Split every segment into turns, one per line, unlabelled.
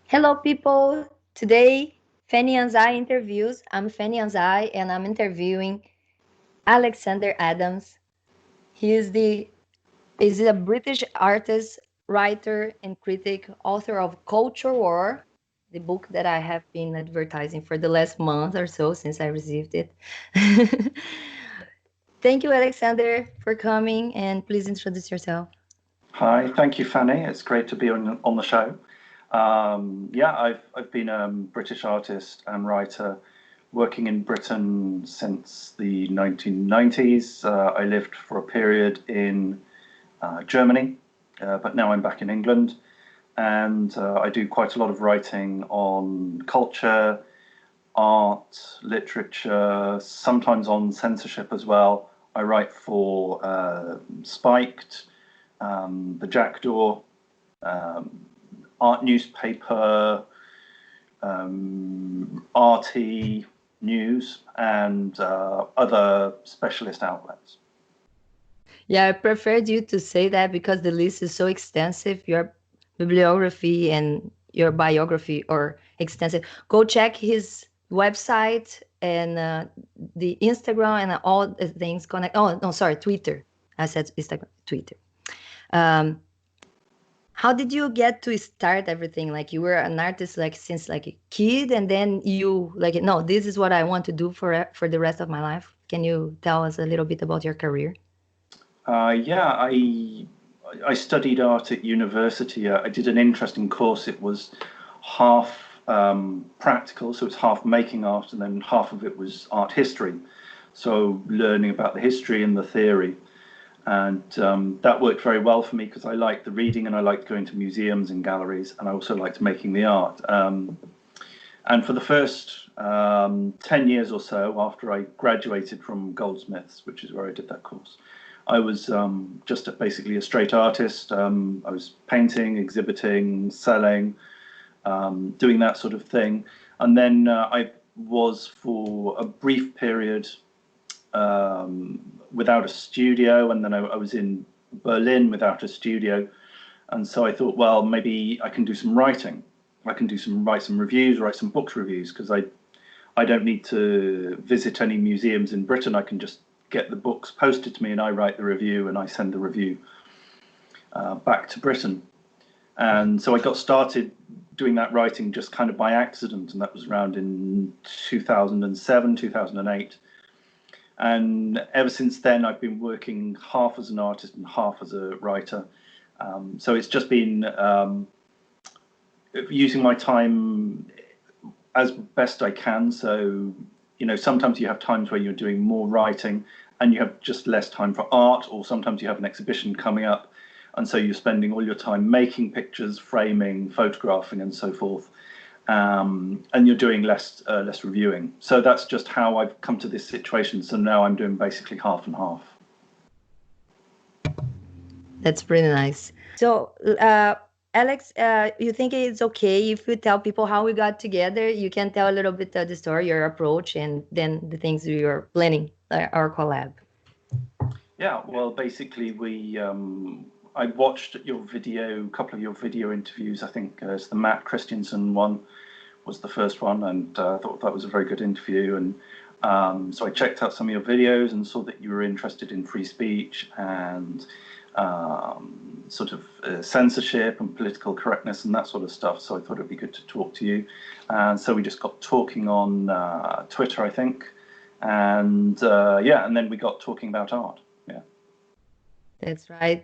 Hello, people. Today, Fanny Anzai interviews. I'm Fanny Anzai, and I'm interviewing Alexander Adams. He is a British artist, writer, and critic, author of Culture War, the book that I have been advertising for the last month or so since I received it. Thank you, Alexander, for coming, and please introduce yourself.
Hi, thank you, Fanny. It's great to be on the show. I've been a British artist and writer working in Britain since the 1990s. I lived for a period in Germany, but now I'm back in England, and I do quite a lot of writing on culture, art, literature, sometimes on censorship as well. I write for Spiked, the Jackdaw, um, art newspaper, RT News, and other specialist outlets.
Yeah, I preferred you to say that because the list is so extensive. Your bibliography and your biography are extensive. Go check his website and the Instagram and all the things connect. Oh, no, sorry, Twitter. I said Instagram, Twitter. Um, how did you get to start everything? Like you were an artist like since like a kid, and then you like no, this is what I want to do for the rest of my life. Can you tell us a little bit about your career?
I studied art at university. I did an interesting course. It was half practical, so it's half making art, and then half of it was art history. So learning about the history and the theory. And that worked very well for me because I liked the reading and I liked going to museums and galleries, and I also liked making the art. And for the first 10 years or so after I graduated from Goldsmiths, which is where I did that course, I was basically a straight artist. I was painting, exhibiting, selling, doing that sort of thing. And then I was for a brief period without a studio, and then I was in Berlin without a studio, and so I thought, well, maybe I can do some writing. I can write some reviews, write some books reviews, because I don't need to visit any museums in Britain. I can just get the books posted to me, and I write the review, and I send the review back to Britain. And so I got started doing that writing just kind of by accident, and that was around in 2007, 2008. And ever since then, I've been working half as an artist and half as a writer. So it's just been using my time as best I can. So, sometimes you have times where you're doing more writing and you have just less time for art, or sometimes you have an exhibition coming up. And so you're spending all your time making pictures, framing, photographing, and so forth. And you're doing less reviewing. So that's just how I've come to this situation. So now I'm doing basically half and half.
That's pretty nice. So, Alex, you think it's okay if we tell people how we got together? You can tell a little bit of the story, your approach, and then the things we are planning, our collab.
Yeah, well, basically I watched your video, a couple of your video interviews. I think it's the Matt Christensen one was the first one, and I thought that was a very good interview. And so I checked out some of your videos and saw that you were interested in free speech and censorship and political correctness and that sort of stuff. So I thought it'd be good to talk to you. And so we just got talking on Twitter, I think. And and then we got talking about art. Yeah.
That's right.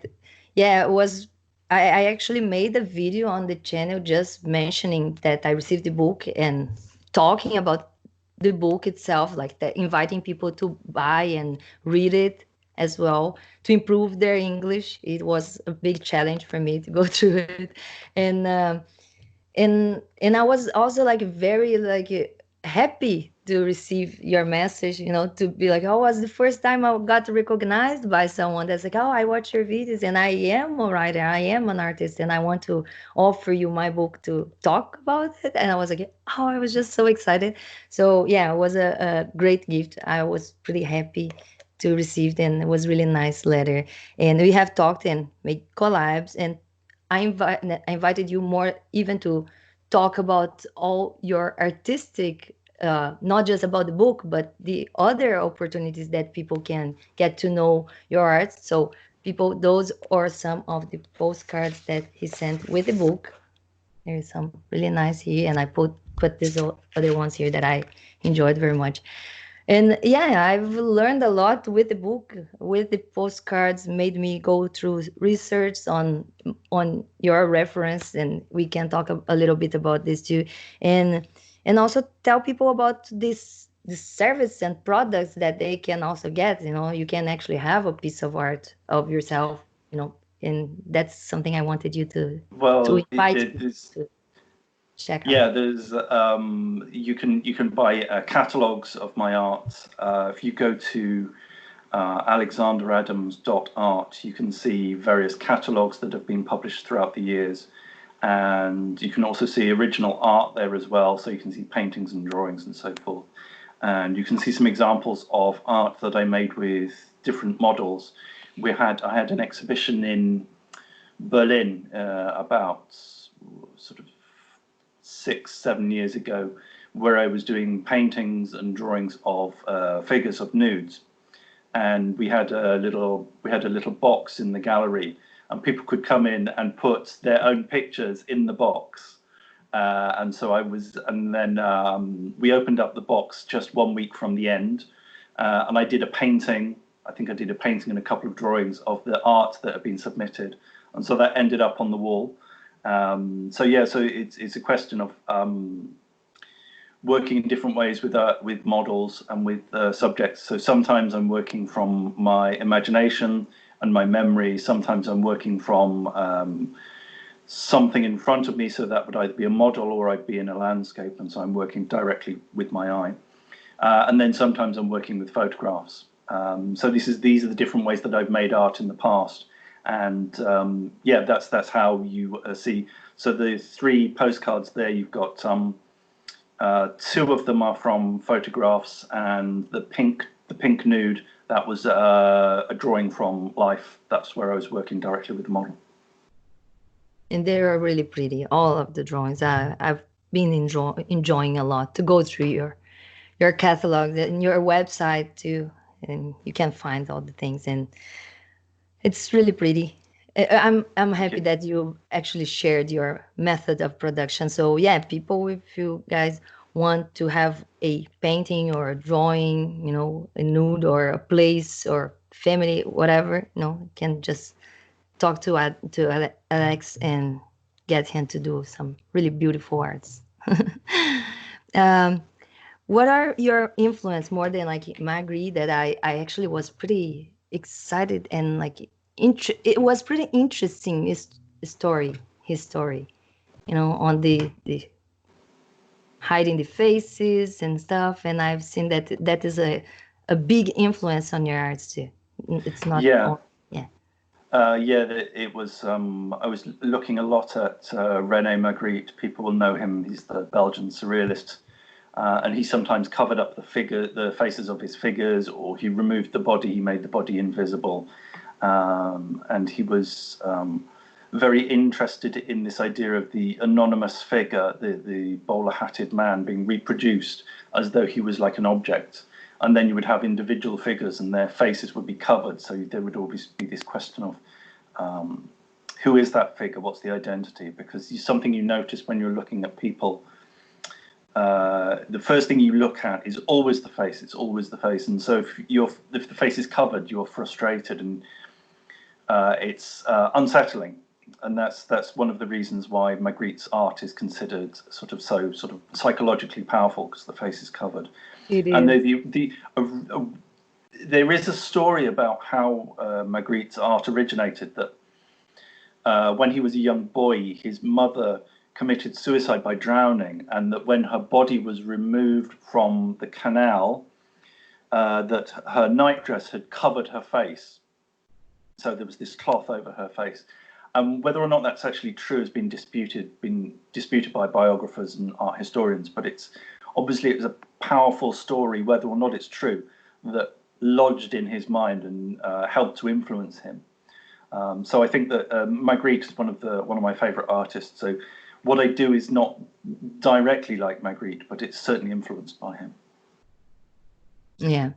Yeah, it was. I actually made a video on the channel just mentioning that I received the book and talking about the book itself, like that, inviting people to buy and read it as well to improve their English. It was a big challenge for me to go through it, and and I was also like very like happy to receive your message, to be like, oh, it was the first time I got recognized by someone that's like, oh, I watch your videos and I am a writer, I am an artist, and I want to offer you my book to talk about it. And I was like, oh, I was just so excited. So yeah, it was a great gift. I was pretty happy to receive it, and it was really nice letter. And we have talked and made collabs, and I invited you more even talk about all your artistic, not just about the book, but the other opportunities that people can get to know your art. So people, those are some of the postcards that he sent with the book. There's some really nice here, and I put these other ones here that I enjoyed very much. And yeah, I've learned a lot with the book, with the postcards, made me go through research on your reference, and we can talk a little bit about this too, and also tell people about this service and products that they can also get. You know, you can actually have a piece of art of yourself. You know, and that's something I wanted you to
Well,
invite people to check out.
yeah, there's you can buy catalogs of my art. If you go to alexanderadams.art, you can see various catalogs that have been published throughout the years, and you can also see original art there as well. So you can see paintings and drawings and so forth, and you can see some examples of art that I made with different models. I had an exhibition in Berlin about sort of 6, 7 years ago, where I was doing paintings and drawings of figures of nudes, and we had a little box in the gallery, and people could come in and put their own pictures in the box. And then we opened up the box just 1 week from the end, and I did a painting. I think I did a painting and a couple of drawings of the art that had been submitted, and so that ended up on the wall. So it's a question of working in different ways with models and with subjects. So sometimes I'm working from my imagination and my memory. Sometimes I'm working from something in front of me, so that would either be a model or I'd be in a landscape, and so I'm working directly with my eye. And then sometimes I'm working with photographs. So these are the different ways that I've made art in the past. And yeah, that's how you see. So the 3 postcards there, you've got 2 of them are from photographs, and the pink nude, that was a drawing from life. That's where I was working directly with the model.
And they are really pretty. All of the drawings, I've been enjoying a lot to go through your catalog and your website too, and you can find all the things, and it's really pretty. I'm
Thank
happy
you.
that you actually shared your method of production. So yeah, people, if you guys want to have a painting or a drawing, you know, a nude or a place or family, whatever, you know, can just talk to Alex and get him to do some really beautiful arts. um, what are your influence more than like Magri, that I actually was pretty excited and like it was pretty interesting his story, you know, on the hiding the faces and stuff, and I've seen that is a big influence on your arts too. It's not
Yeah.
only, yeah.
Yeah, it was. I was looking a lot at René Magritte. People will know him. He's the Belgian surrealist, and he sometimes covered up the faces of his figures, or he removed the body. He made the body invisible, and he was very interested in this idea of the anonymous figure, the bowler-hatted man, being reproduced as though he was like an object. And then you would have individual figures, and their faces would be covered. So there would always be this question of who is that figure? What's the identity? Because something you notice when you're looking at people, the first thing you look at is always the face. It's always the face. And so if the face is covered, you're frustrated, and it's unsettling. And that's one of the reasons why Magritte's art is considered sort of psychologically powerful, because the face is covered.
It
And
is.
there is a story about how Magritte's art originated, that when he was a young boy, his mother committed suicide by drowning, and that when her body was removed from the canal, that her nightdress had covered her face. So there was this cloth over her face. Whether or not that's actually true has been disputed by biographers and art historians, but it's a powerful story, whether or not it's true, that lodged in his mind and helped to influence him. So I think that Magritte is one of my favorite artists. So what I do is not directly like Magritte, but it's certainly influenced by him.
Yeah.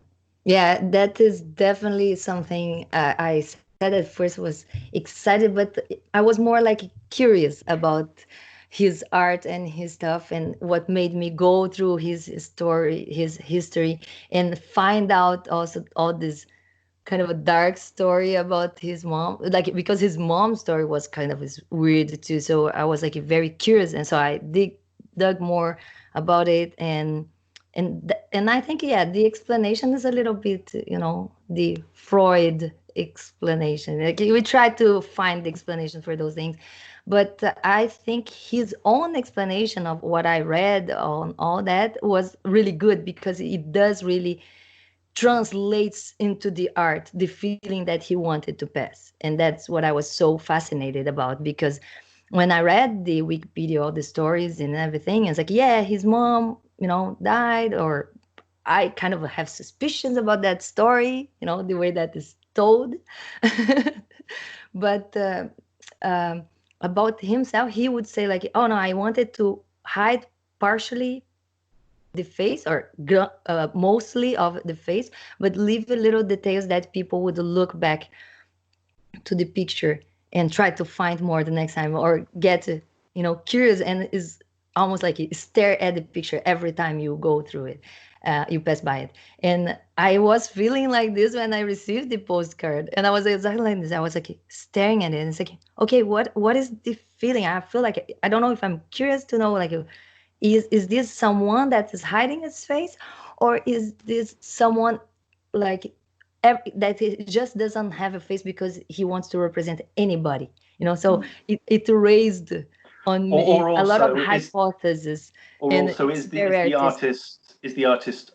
Yeah, that is definitely something I said at first was excited, but I was more like curious about his art and his stuff, and what made me go through his story, his history, and find out also all this kind of a dark story about his mom, like because his mom's story was kind of is weird too. So I was like very curious, and so I dug more about it, and I think, yeah, the explanation is a little bit, the Freud explanation. Like we try to find the explanation for those things, but I think his own explanation of what I read on all that was really good, because it does really translates into the art the feeling that he wanted to pass. And that's what I was so fascinated about, because when I read the Wikipedia, all the stories and everything, it's like, yeah, his mom, died, or I kind of have suspicions about that story, the way that is told. But about himself, he would say like, oh no, I wanted to hide partially the face, or mostly of the face, but leave a little details that people would look back to the picture and try to find more the next time, or get curious, and is almost like you stare at the picture every time you go through it, you pass by it. And I was feeling like this when I received the postcard, and I was exactly like this. I was like staring at it, and it's like, okay, what is the feeling? I feel like, I don't know if I'm curious to know, like, is this someone that is hiding his face, or is this someone like that he just doesn't have a face because he wants to represent anybody? So it raised on me
Or
a lot of
also is
hypotheses,
or
and
also
it's very artistic.
is the artist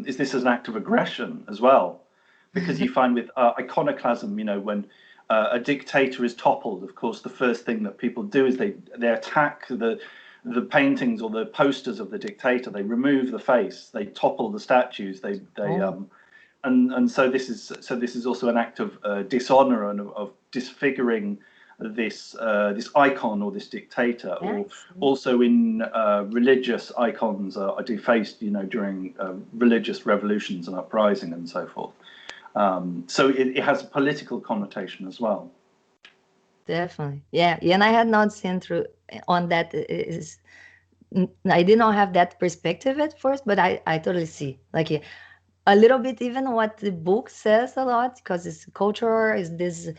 is this as an act of aggression as well? Because you find with iconoclasm, when a dictator is toppled, of course, the first thing that people do is they attack the paintings or the posters of the dictator. They remove the face, they topple the statues,
Oh,
and so this is also an act of dishonor and of disfiguring this icon or this dictator. Or
yes.
also in religious icons are defaced, during religious revolutions and uprising and so forth. So it has a political connotation as well.
Definitely. Yeah. Yeah, and I had not seen through on that. Is I did not have that perspective at first, but I totally see, like, a little bit even what the book says a lot, because it's cultural, is this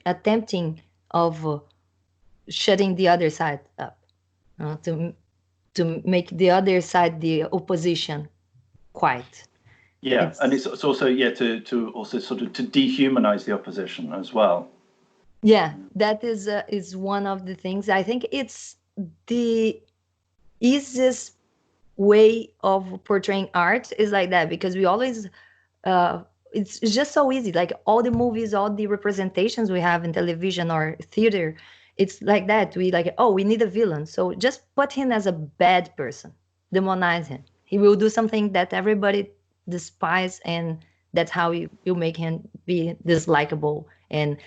attempting of shutting the other side up, to make the other side, the opposition, quiet.
Yeah, and
It's
it's also, yeah, to also sort of to dehumanize the opposition as well.
Yeah, that is one of the things. I think it's the easiest way of portraying art is like that, because we always uh it's just so easy, like all the movies, all the representations we have in television or theater, it's like that. We like, oh, we need a villain, so just put him as a bad person, demonize him, he will do something that everybody despise, and that's how you make him be dislikable. And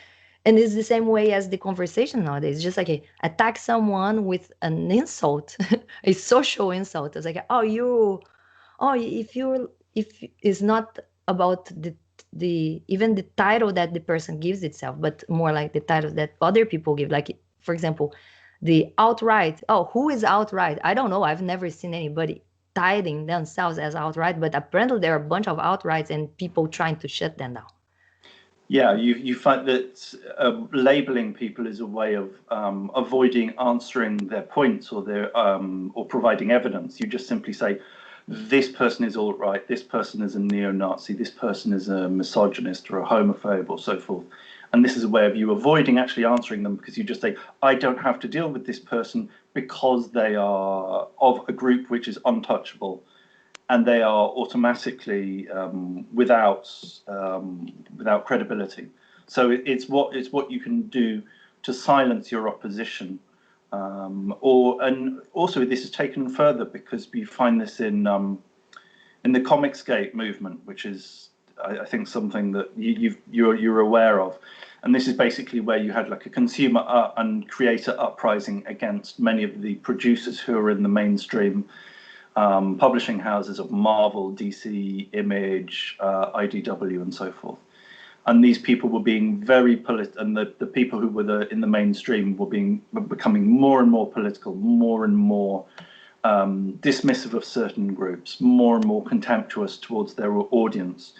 it's the same way as the conversation nowadays. Just like attack someone with an insult, a social insult. It's like, oh, if it's not about the even the title that the person gives itself, but more like the titles that other people give. Like, for example, the outright. Oh, who is outright? I don't know. I've never seen anybody tithing themselves as outright, but apparently there are a bunch of outrights and people trying to shut them down.
Yeah, you find that labeling people is a way of avoiding answering their points or their or providing evidence. You just simply say, this person is all right, this person is a neo-Nazi, this person is a misogynist or a homophobe or so forth. And this is a way of you avoiding actually answering them, because you just say, I don't have to deal with this person because they are of a group which is untouchable, and they are automatically without credibility. So it's what you can do to silence your opposition, and also this is taken further because we find this in the Comicsgate movement, which is I think something that you're aware of. And this is basically where you had like a consumer and creator uprising against many of the producers who are in the mainstream publishing houses of Marvel, DC, Image, IDW, and so forth. And these people were being very and the people who were in the mainstream were becoming more and more political, more and more dismissive of certain groups, more and more contemptuous towards their audience,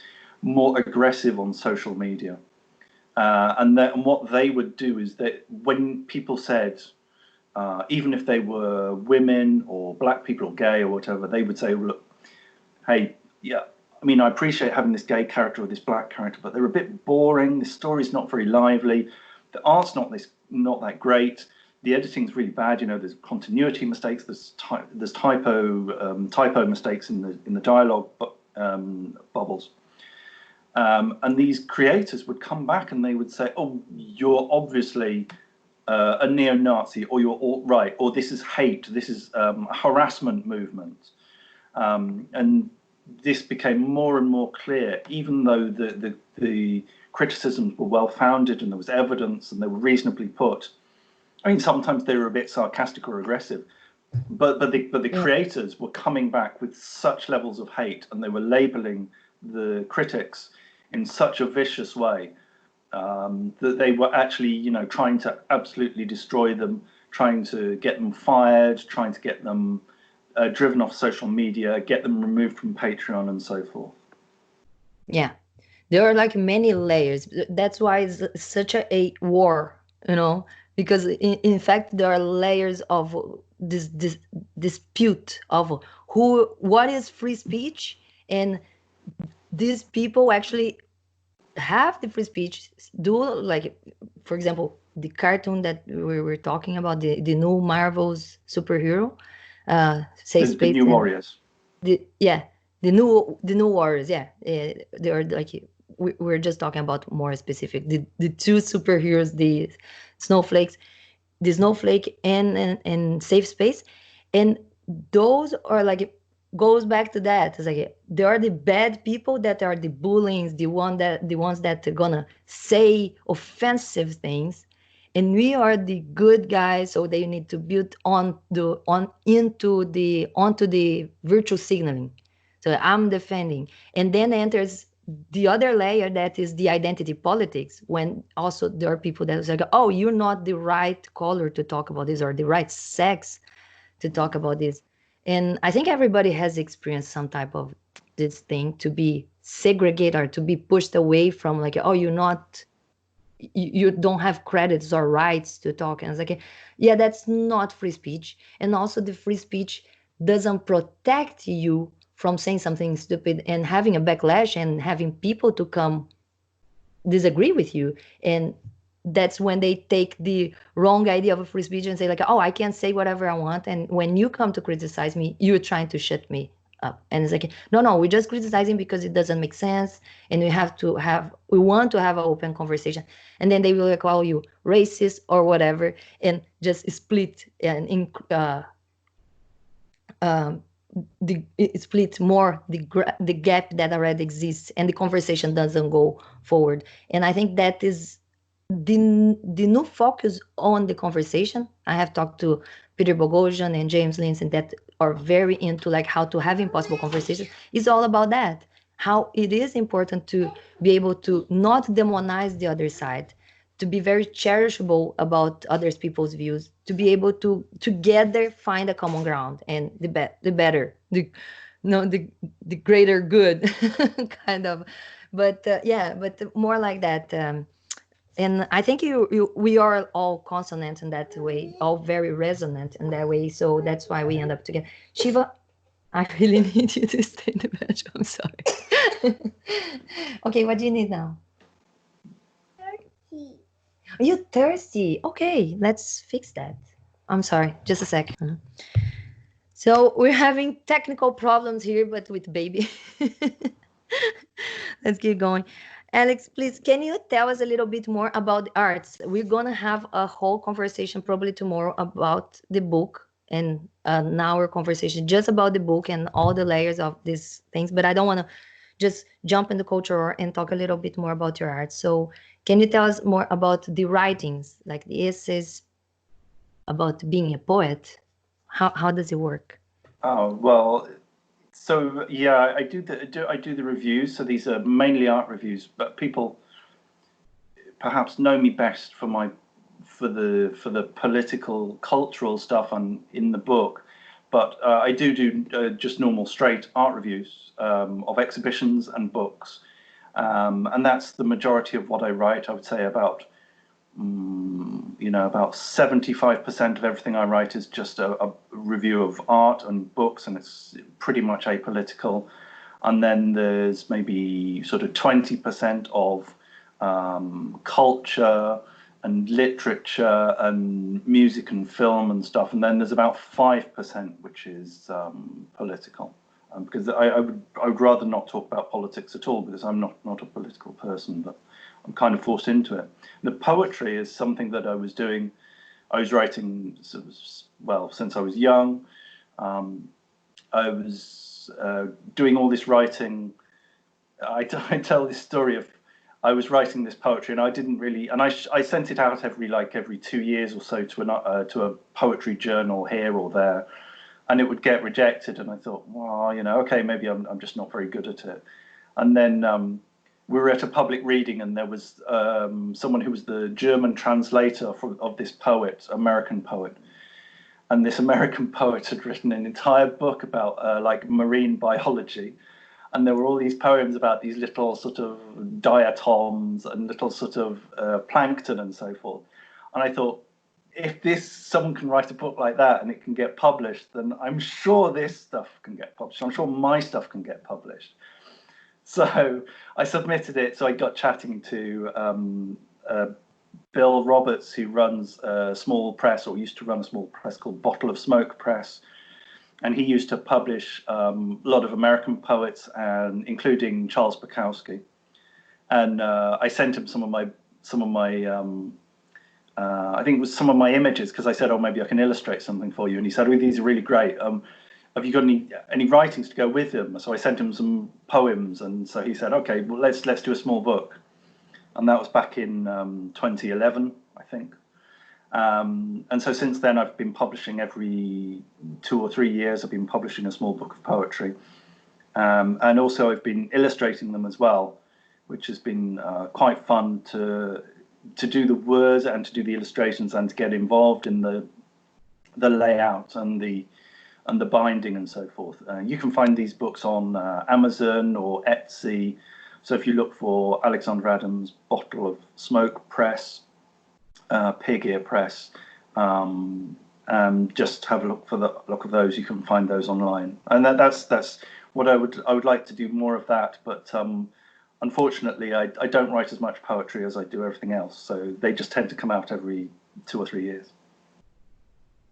more aggressive on social media. And what they would do is that when people said, even if they were women or black people or gay or whatever, they would say, look, hey, yeah, I mean, I appreciate having this gay character or this black character, but they're a bit boring. The story's not very lively. The art's not that great. The editing's really bad. You know, there's continuity mistakes. There's typo mistakes in the dialogue bubbles. And these creators would come back and they would say, oh, you're obviously a neo-Nazi, or you're alt-right, or this is hate, this is a harassment movement. And this became more and more clear, even though the criticisms were well-founded and there was evidence and they were reasonably put. I mean, sometimes they were a bit sarcastic or aggressive, but the creators were coming back with such levels of hate, and they were labeling the critics in such a vicious way that they were actually, you know, trying to absolutely destroy them, trying to get them fired, trying to get them driven off social media, get them removed from Patreon, and so forth.
Yeah, there are like many layers. That's why it's such a war, you know, because in fact there are layers of this dispute of what is free speech, and these people actually have the free speech, do, like, for example, the cartoon that we were talking about, the new Marvel's superhero, safe space,
the new Warriors.
The new Warriors. Yeah, they are like, we're just talking about more specific, the two superheroes, the snowflake and safe space, and those are like, goes back to that. It's like there are the bad people that are the bullies, the ones that are gonna say offensive things, and we are the good guys. So they need to build onto the virtual signaling. So I'm defending, and then enters the other layer, that is the identity politics, when also there are people that say, oh, you're not the right color to talk about this, or the right sex to talk about this. And I think everybody has experienced some type of this thing, to be segregated or to be pushed away from, like, oh, you don't have credits or rights to talk. And it's like, yeah, that's not free speech. And also the free speech doesn't protect you from saying something stupid and having a backlash and having people to come disagree with you. And that's when they take the wrong idea of a free speech and say, like, oh, I can say whatever I want, and when you come to criticize me, you're trying to shut me up. And it's like, no, we're just criticizing because it doesn't make sense, and we want to have an open conversation. And then they will call you racist or whatever, and just split and split more the gap that already exists, and the conversation doesn't go forward. And I think that is the new focus on the conversation. I have talked to Peter Boghossian and James Lindsay that are very into like how to have impossible conversations. It's all about that, how it is important to be able to not demonize the other side, to be very cherishable about other people's views, to be able to together find a common ground, and the better, the greater good kind of. But but more like that. And I think we are all consonant in that way, all very resonant in that way. So that's why we end up together. Shiva, I really need you to stay in the bedroom. I'm sorry. Okay, what do you need now? Thirsty. Are you thirsty? Okay, let's fix that. I'm sorry, just a sec. So we're having technical problems here, but with baby. Let's keep going. Alex, please, can you tell us a little bit more about the arts? We're going to have a whole conversation probably tomorrow about the book, and an hour conversation just about the book and all the layers of these things. But I don't want to just jump in the culture and talk a little bit more about your art. So can you tell us more about the writings, like the essays about being a poet? How does it work?
Oh, well, so yeah, I do the reviews. So these are mainly art reviews, but people perhaps know me best for my for the political cultural stuff on in the book. But I do just normal straight art reviews of exhibitions and books, and that's the majority of what I write. I would say about about 75% of everything I write is just a review of art and books, and it's pretty much apolitical. And then there's maybe sort of 20% of culture and literature and music and film and stuff. And then there's about 5% which is political. Because I would rather not talk about politics at all, because I'm not a political person, but I'm kind of forced into it. The poetry is something that I was doing. I was writing well since I was young. I was doing all this writing. I tell this story of I was writing this poetry, and I didn't really, and I sent it out every 2 years or so to a poetry journal here or there, and it would get rejected. And I thought, well, okay, maybe I'm just not very good at it. And then we were at a public reading, and there was someone who was the German translator of this poet, American poet. And this American poet had written an entire book about like marine biology. And there were all these poems about these little sort of diatoms and little sort of plankton and so forth. And I thought, if someone can write a book like that and it can get published, then I'm sure this stuff can get published. I'm sure my stuff can get published. So I submitted it. So I got chatting to Bill Roberts, who runs a small press, or used to run a small press called Bottle of Smoke Press. And he used to publish a lot of American poets, and including Charles Bukowski. And I sent him some of my I think it was some of my images, because I said, oh, maybe I can illustrate something for you. And he said, oh, these are really great. Have you got any writings to go with them? So I sent him some poems, and so he said, okay, well, let's do a small book. And that was back in 2011, I think. And so since then, I've been publishing every 2 or 3 years. I've been publishing a small book of poetry, and also I've been illustrating them as well, which has been quite fun to do the words and to do the illustrations and to get involved in the layout and the binding and so forth. You can find these books on Amazon or Etsy. So if you look for Alexander Adams Bottle of Smoke Press, Pig Ear Press, just have a look of those. You can find those online, and that's what I would like to do more of that. But unfortunately, I don't write as much poetry as I do everything else. So they just tend to come out every 2 or 3 years.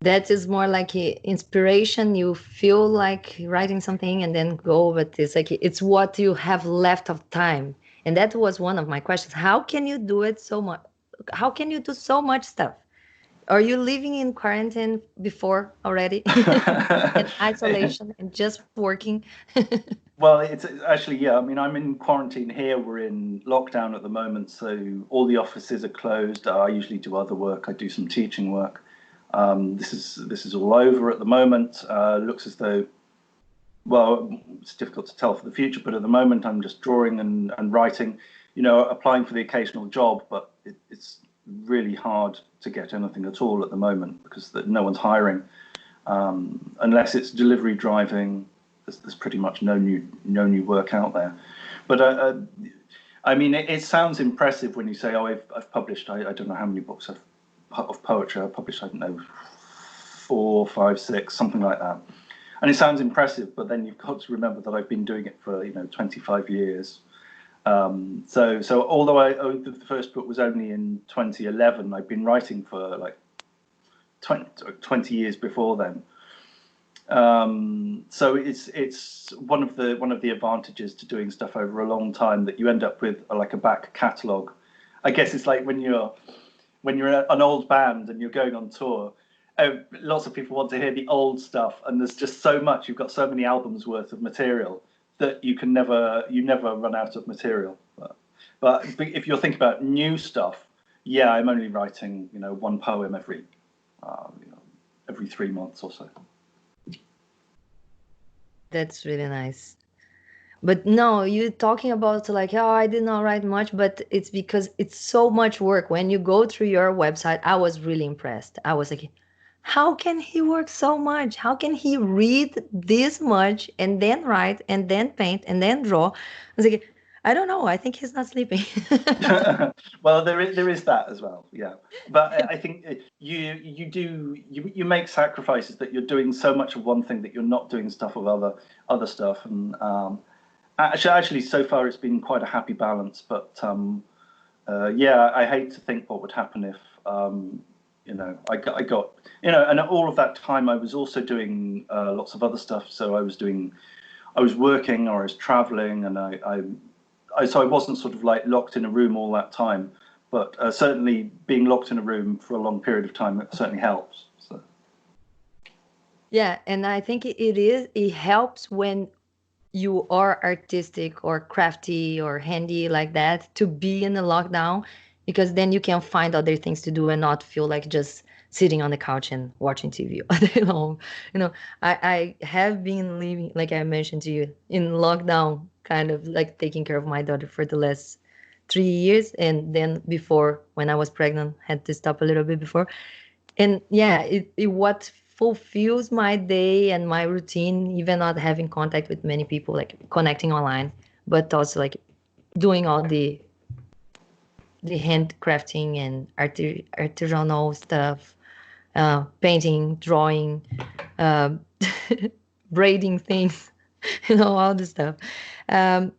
That is more like inspiration. You feel like writing something and then go, but it's like it's what you have left of time. And that was one of my questions. How can you do it so much? How can you do so much stuff? Are you living in quarantine before already? In isolation and just working?
Well, it's actually, yeah. I mean, I'm in quarantine here. We're in lockdown at the moment, so all the offices are closed. I usually do other work. I do some teaching work. This is all over at the moment. Looks as though, well, it's difficult to tell for the future, but at the moment I'm just drawing and writing, applying for the occasional job, but it's really hard to get anything at all at the moment because no one's hiring, unless it's delivery driving. There's pretty much no new work out there. But I mean, it sounds impressive when you say, oh, I've published, I don't know how many books of poetry. I published, I don't know, 4, 5, 6, something like that. And it sounds impressive, but then you've got to remember that I've been doing it for 25 years. So although the first book was only in 2011, I've been writing for like 20 years before then. So it's one of the advantages to doing stuff over a long time, that you end up with like a back catalogue. I guess it's like when you're an old band and you're going on tour. Lots of people want to hear the old stuff, and there's just so much. You've got so many albums worth of material that you never run out of material. But if you're thinking about new stuff, yeah, I'm only writing, one poem every 3 months or so.
That's really nice. But no, you're talking about like, oh, I did not write much, but it's because it's so much work. When you go through your website, I was really impressed. I was like, how can he work so much? How can he read this much and then write and then paint and then draw? I was like, I don't know. I think he's not sleeping.
Well, there is that as well, yeah. But I think you make sacrifices, that you're doing so much of one thing that you're not doing stuff of other stuff, and actually, so far it's been quite a happy balance. But yeah, I hate to think what would happen if I got and all of that time I was also doing lots of other stuff. So I was working, or I was traveling, and so I wasn't sort of like locked in a room all that time. But certainly being locked in a room for a long period of time, it certainly helps. So.
Yeah, and I think it helps when you are artistic or crafty or handy like that, to be in a lockdown, because then you can find other things to do and not feel like just sitting on the couch and watching TV all day long. I have been living, like I mentioned to you, in lockdown, kind of like taking care of my daughter for the last 3 years, and then before, when I was pregnant, had to stop a little bit before. And yeah, it what fulfills my day and my routine, even not having contact with many people, like connecting online, but also like doing all the handcrafting and artisanal stuff, painting, drawing, uh, braiding things, all the stuff. um,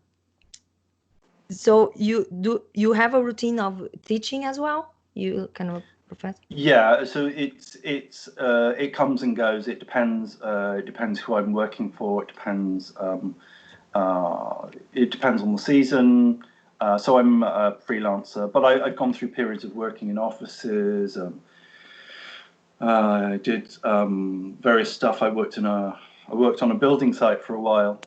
so you have a routine of teaching as well? You kind of a professor?
Yeah, so it comes and goes. It depends. It depends who I'm working for. It depends. It depends on the season. So I'm a freelancer, but I've gone through periods of working in offices. I did various stuff. I worked on a building site for a while.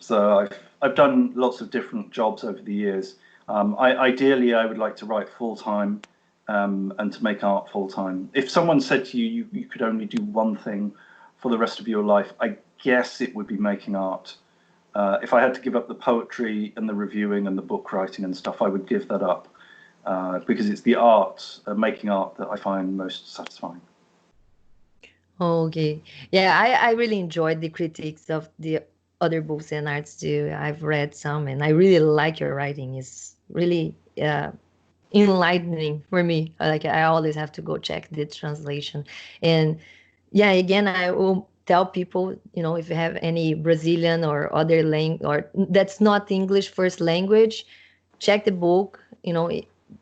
So I've done lots of different jobs over the years. Ideally, I would like to write full time, and to make art full time. If someone said to you, you could only do one thing for the rest of your life, I guess it would be making art. If I had to give up the poetry and the reviewing and the book writing and stuff, I would give that up, because it's the art, making art, that I find most satisfying.
Okay. Yeah, I really enjoyed the critiques of the other books and arts too. I've read some, and I really like your writing. It's really enlightening for me. Like, I always have to go check the translation. And yeah, again, I will tell people, if you have any Brazilian or other language, or that's not English first language, check the book.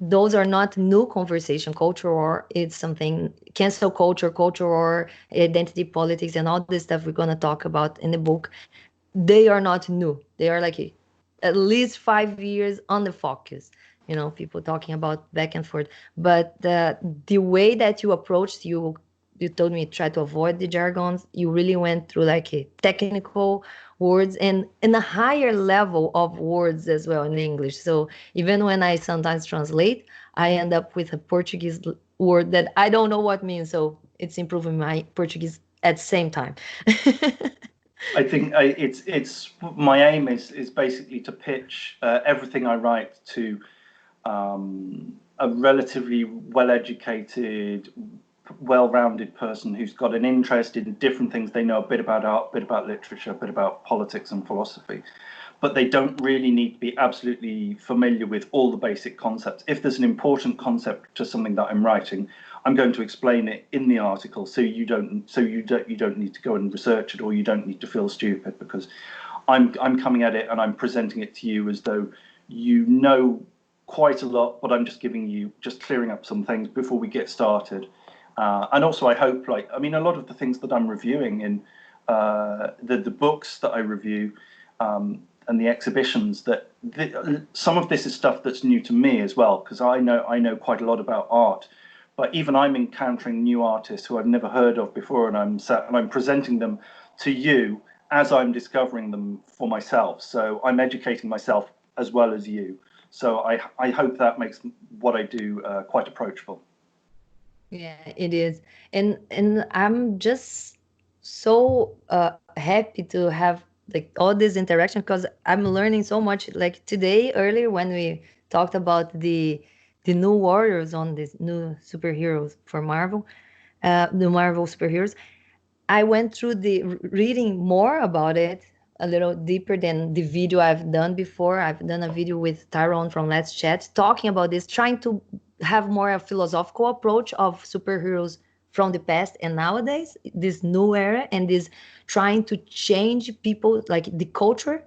Those are not new conversation. Culture war, it's something, cancel culture, culture war, identity politics, and all this stuff we're going to talk about in the book. They are not new. They are like at least 5 years on the focus. People talking about back and forth. But the way that you approached, you told me try to avoid the jargons. You really went through like a technical words and a higher level of words as well in English. So even when I sometimes translate, I end up with a Portuguese word that I don't know what means. So it's improving my Portuguese at the same time.
I think it's my aim is basically to pitch everything I write to a relatively well-educated, well-rounded person who's got an interest in different things. They know a bit about art, a bit about literature, a bit about politics and philosophy, but they don't really need to be absolutely familiar with all the basic concepts. If there's an important concept to something that I'm writing, I'm going to explain it in the article, so you don't need to go and research it, or you don't need to feel stupid, because I'm coming at it and I'm presenting it to you as though you know quite a lot, but I'm just clearing up some things before we get started. And also, I hope, a lot of the things that I'm reviewing in the books that I review, and the exhibitions, some of this is stuff that's new to me as well, because I know quite a lot about art, but even I'm encountering new artists who I've never heard of before, and I'm presenting them to you as I'm discovering them for myself. So I'm educating myself as well as you. So I hope that makes what I do quite approachable.
Yeah, it is. And I'm just so happy to have like all this interaction because I'm learning so much. Like today, earlier when we talked about the new warriors on this new superheroes for Marvel, the Marvel superheroes, I went through the reading more about it a little deeper than the video I've done before. I've done a video with Tyrone from Let's Chat talking about this, trying to have more a philosophical approach of superheroes from the past and nowadays, this new era, and this trying to change people, like the culture,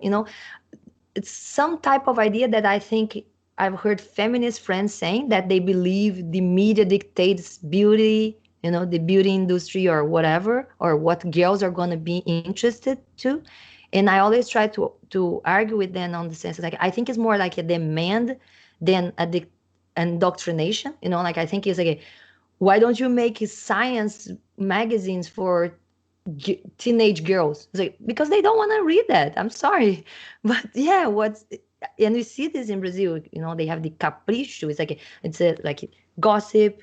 it's some type of idea that I think I've heard feminist friends saying that they believe the media dictates beauty, the beauty industry or whatever, or what girls are going to be interested to. And I always try to argue with them on the sense like I think it's more like a demand than indoctrination. Like I think it's like, why don't you make science magazines for teenage girls? It's like, because they don't want to read that. I'm sorry. But yeah, and we see this in Brazil, they have the Capricho. It's a like gossip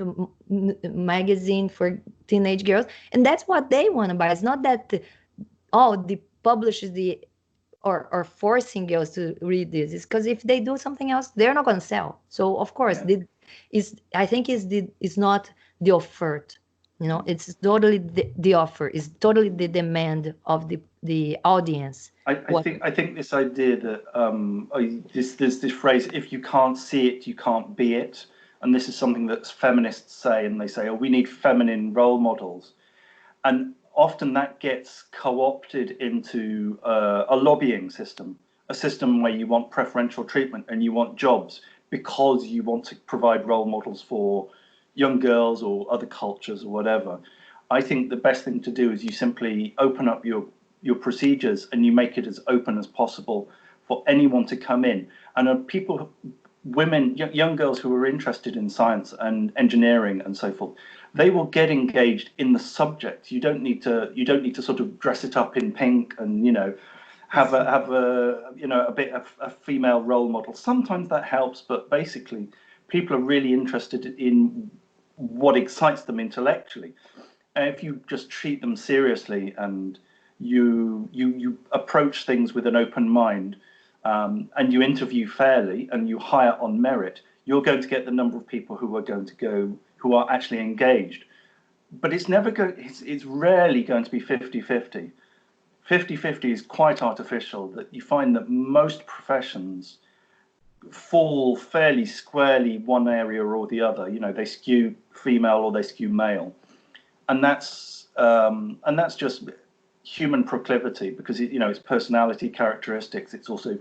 magazine for teenage girls, and that's what they want to buy. It's not that the publishers or forcing girls to read this. It's because if they do something else, they're not going to sell. So of course,
Yeah.
I think is not the offer. It's totally the offer. It's totally the demand of the audience.
I think this idea that there's this phrase, if you can't see it, you can't be it, and this is something that feminists say, and they say, oh, we need feminine role models, and often that gets co-opted into a lobbying system, a system where you want preferential treatment and you want jobs because you want to provide role models for young girls or other cultures or whatever. I think the best thing to do is you simply open up your procedures and you make it as open as possible for anyone to come in. And women, young girls who are interested in science and engineering and so forth, they will get engaged in the subject. You don't need to sort of dress it up in pink and have a bit of a female role model. Sometimes that helps, but basically people are really interested in what excites them intellectually. And if you just treat them seriously and you approach things with an open mind, and you interview fairly and you hire on merit, you're going to get the number of people who are actually engaged. But it's rarely going to be 50-50. 50-50 is quite artificial. That you find that most professions fall fairly squarely one area or the other. They skew female or they skew male, and that's just human proclivity, because it's personality characteristics. It's also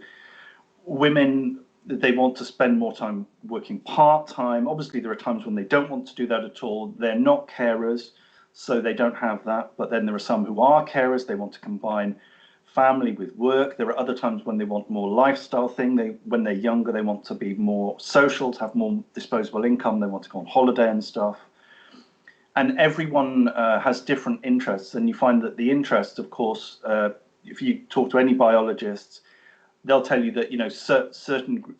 women, they want to spend more time working part-time. Obviously there are times when they don't want to do that at all. They're not carers, so they don't have that. But then there are some who are carers. They want to combine family with work. There are other times when they want more lifestyle thing. When they're younger, they want to be more social, to have more disposable income. They want to go on holiday and stuff. And everyone has different interests, and you find that the interests, of course, if you talk to any biologists, they'll tell you that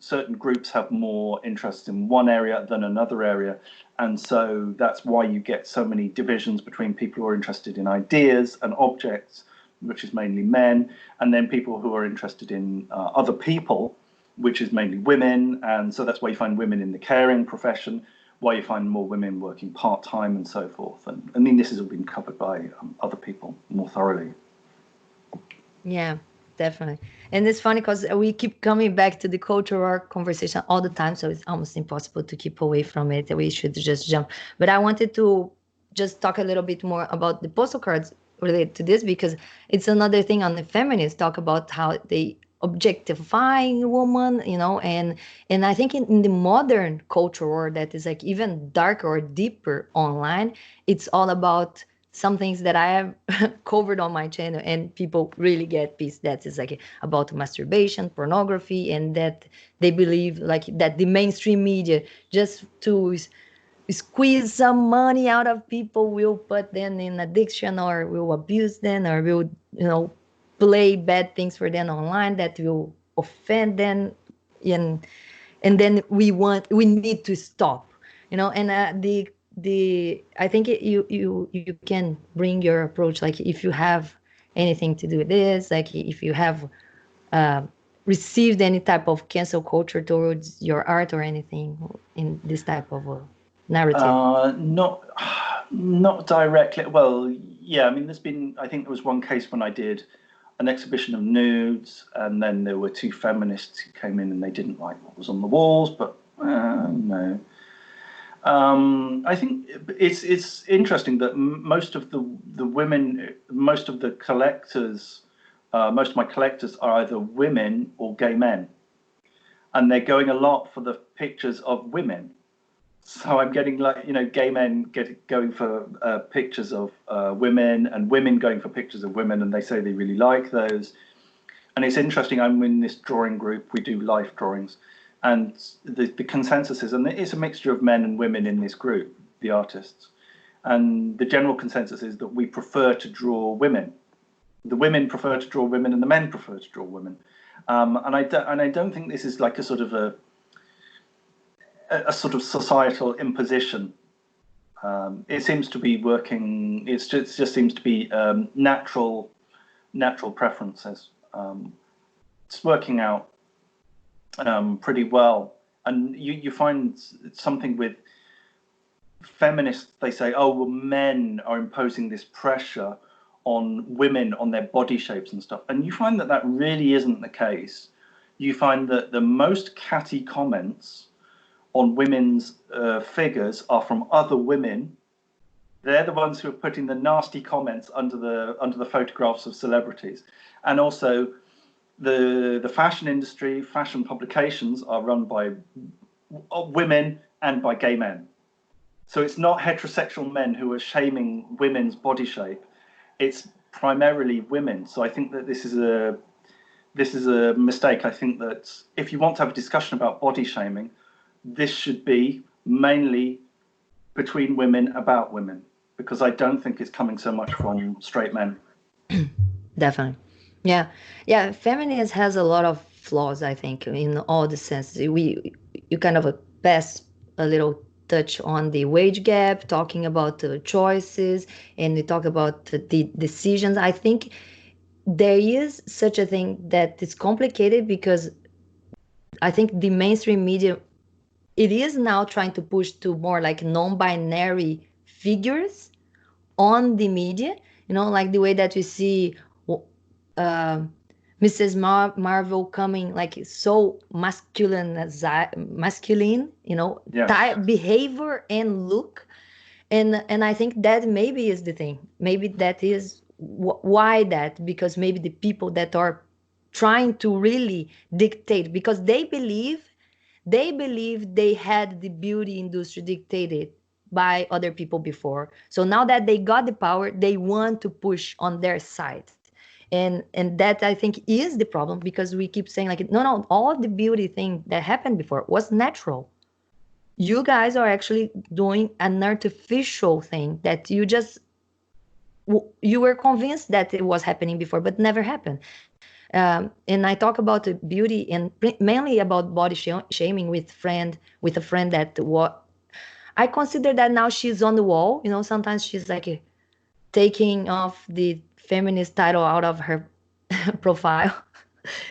certain groups have more interest in one area than another area, and so that's why you get so many divisions between people who are interested in ideas and objects, which is mainly men, and then people who are interested in other people, which is mainly women. And so that's why you find women in the caring profession, why you find more women working part-time and so forth. And I mean, this has all been covered by other people more thoroughly.
Yeah, definitely. And it's funny because we keep coming back to the cultural conversation all the time, so it's almost impossible to keep away from it. We should just jump. But I wanted to just talk a little bit more about the postal cards related to this, because it's another thing on the feminists talk about how they objectifying woman, and I think in the modern culture world that is like even darker or deeper online, it's all about some things that I have covered on my channel, and people really get pissed. That is like about masturbation, pornography, and that they believe like that the mainstream media, just to squeeze some money out of people, will put them in addiction or will abuse them or will play bad things for them online that will offend them, and then we need to stop, and the I think you can bring your approach, like if you have anything to do with this, like if you have uh, received any type of cancel culture towards your art or anything in this type of narrative.
Not not directly. Well, yeah. I mean, I think there was one case when I did an exhibition of nudes, and then there were two feminists who came in and they didn't like what was on the walls. But no, I think it's interesting that most of the women, most of the collectors, most of my collectors are either women or gay men, and they're going a lot for the pictures of women. So I'm getting, like, gay men going for pictures of women, and women going for pictures of women, and they say they really like those. And it's interesting. I'm in this drawing group. We do life drawings, and the consensus is, and it's a mixture of men and women in this group, the artists, and the general consensus is that we prefer to draw women. The women prefer to draw women, and the men prefer to draw women. And I don't think this is like a sort of societal imposition. It seems to be working. It just seems to be natural preferences. It's working out pretty well. And you find something with feminists. They say, oh, well, men are imposing this pressure on women, on their body shapes and stuff. And you find that really isn't the case. You find that the most catty comments on women's figures are from other women. They're the ones who are putting the nasty comments under the photographs of celebrities. And also the fashion industry, fashion publications are run by women and by gay men. So it's not heterosexual men who are shaming women's body shape. It's primarily women. So I think that this is a mistake. I think that if you want to have a discussion about body shaming, this should be mainly between women about women, because I don't think it's coming so much from straight men.
Definitely. Yeah, feminism has a lot of flaws, I think, in all the senses. You kind of pass a little touch on the wage gap, talking about the choices, and we talk about the decisions. I think there is such a thing that is complicated because I think the mainstream media, it is now trying to push to more like non-binary figures on the media, like the way that we see uh, Mrs. Marvel coming like so masculine,
Yes.
type behavior and look, and I think that maybe is the thing. Maybe that is why that, because maybe the people that are trying to really dictate, because they believe they had the beauty industry dictated by other people before. So now that they got the power, they want to push on their side. And that I think is the problem, because we keep saying like, no, all the beauty thing that happened before was natural. You guys are actually doing an artificial thing that you were convinced that it was happening before, but never happened. And I talk about the beauty and mainly about body shaming with a friend that what I consider that now she's on the wall. Sometimes she's like taking off the feminist title out of her profile.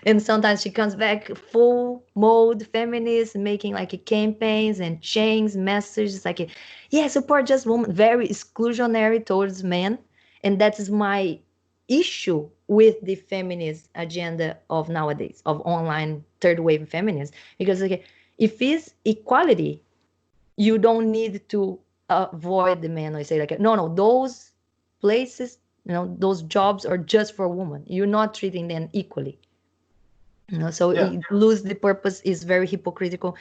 And sometimes she comes back full mode feminist, making like campaigns and chains messages like, yeah, support just women, very exclusionary towards men. And that is my issue with the feminist agenda of nowadays, of online third wave feminism. Because like, if it's equality, you don't need to avoid the men or say like, no, those places, those jobs are just for women. You're not treating them equally. So
Yeah.
it lose the purpose is very hypocritical.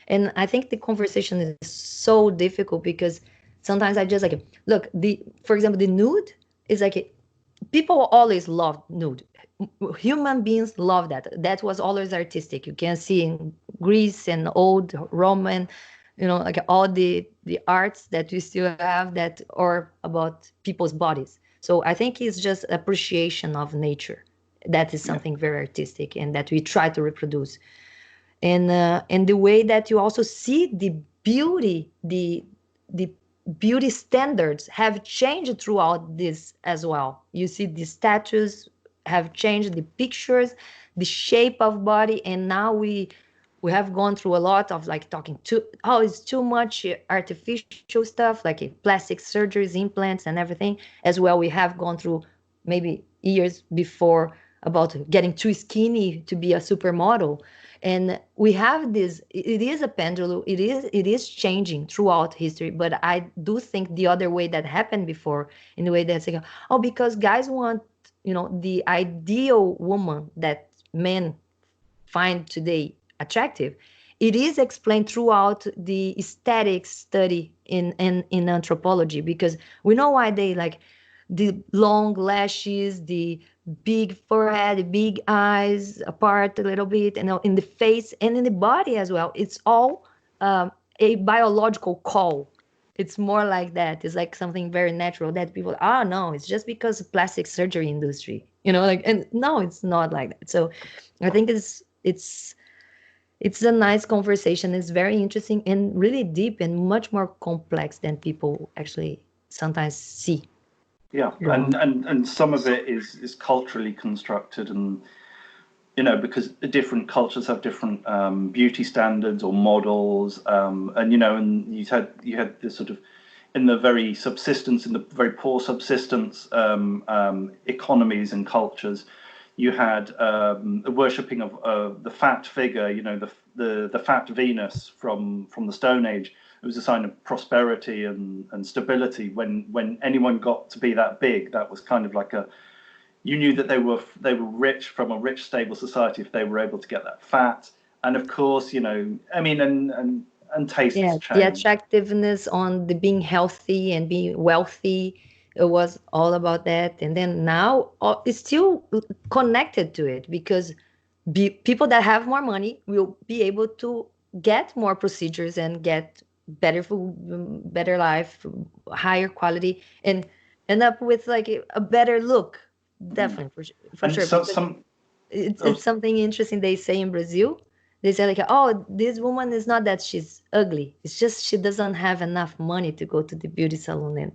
And I think the conversation is so difficult because sometimes I just like, look, for example, the nude is like, people always loved nude. Human beings love that. That was always artistic. You can see in Greece and old Roman, like all the arts that we still have that are about people's bodies. So I think it's just appreciation of nature. That is
Yeah.
something very artistic and that we try to reproduce. And the way that you also see the beauty, the beauty standards have changed throughout this as well. You see the statues have changed, the pictures, the shape of body, and now we have gone through a lot of like talking too, oh, it's too much artificial stuff like plastic surgeries, implants, and everything. As well, we have gone through maybe years before about getting too skinny to be a supermodel. And we have this, it is a pendulum, it is changing throughout history. But I do think the other way that happened before, in the way that's like, oh, because guys want, the ideal woman that men find today attractive, it is explained throughout the aesthetic study in anthropology, because we know why they like the long lashes, the big forehead, the big eyes apart a little bit, and in the face and in the body as well. It's all a biological call. It's more like that. It's like something very natural that people, oh no, it's just because of plastic surgery industry, like, and no, it's not like that. So I think it's a nice conversation. It's very interesting and really deep and much more complex than people actually sometimes see.
Yeah,
Wrong.
and some of it is culturally constructed, and because different cultures have different beauty standards or models, and you had this sort of in the very subsistence, in the very poor subsistence economies and cultures, you had the worshipping of the fat figure, the fat Venus from the Stone Age. It was a sign of prosperity and stability. When anyone got to be that big, that was kind of like you knew that they were rich, from a rich, stable society, if they were able to get that fat. And of course, I mean, and tastes
Yeah, the
change.
attractiveness on the being healthy and being wealthy, it was all about that. And then now it's still connected to it, because people that have more money will be able to get more procedures and get better food, better life, higher quality, and end up with like a better look.
Mm.
Definitely, for
And
sure,
so
because
some
it's
those
something interesting they say in Brazil. They say like, oh, this woman is not that she's ugly. It's just she doesn't have enough money to go to the beauty salon and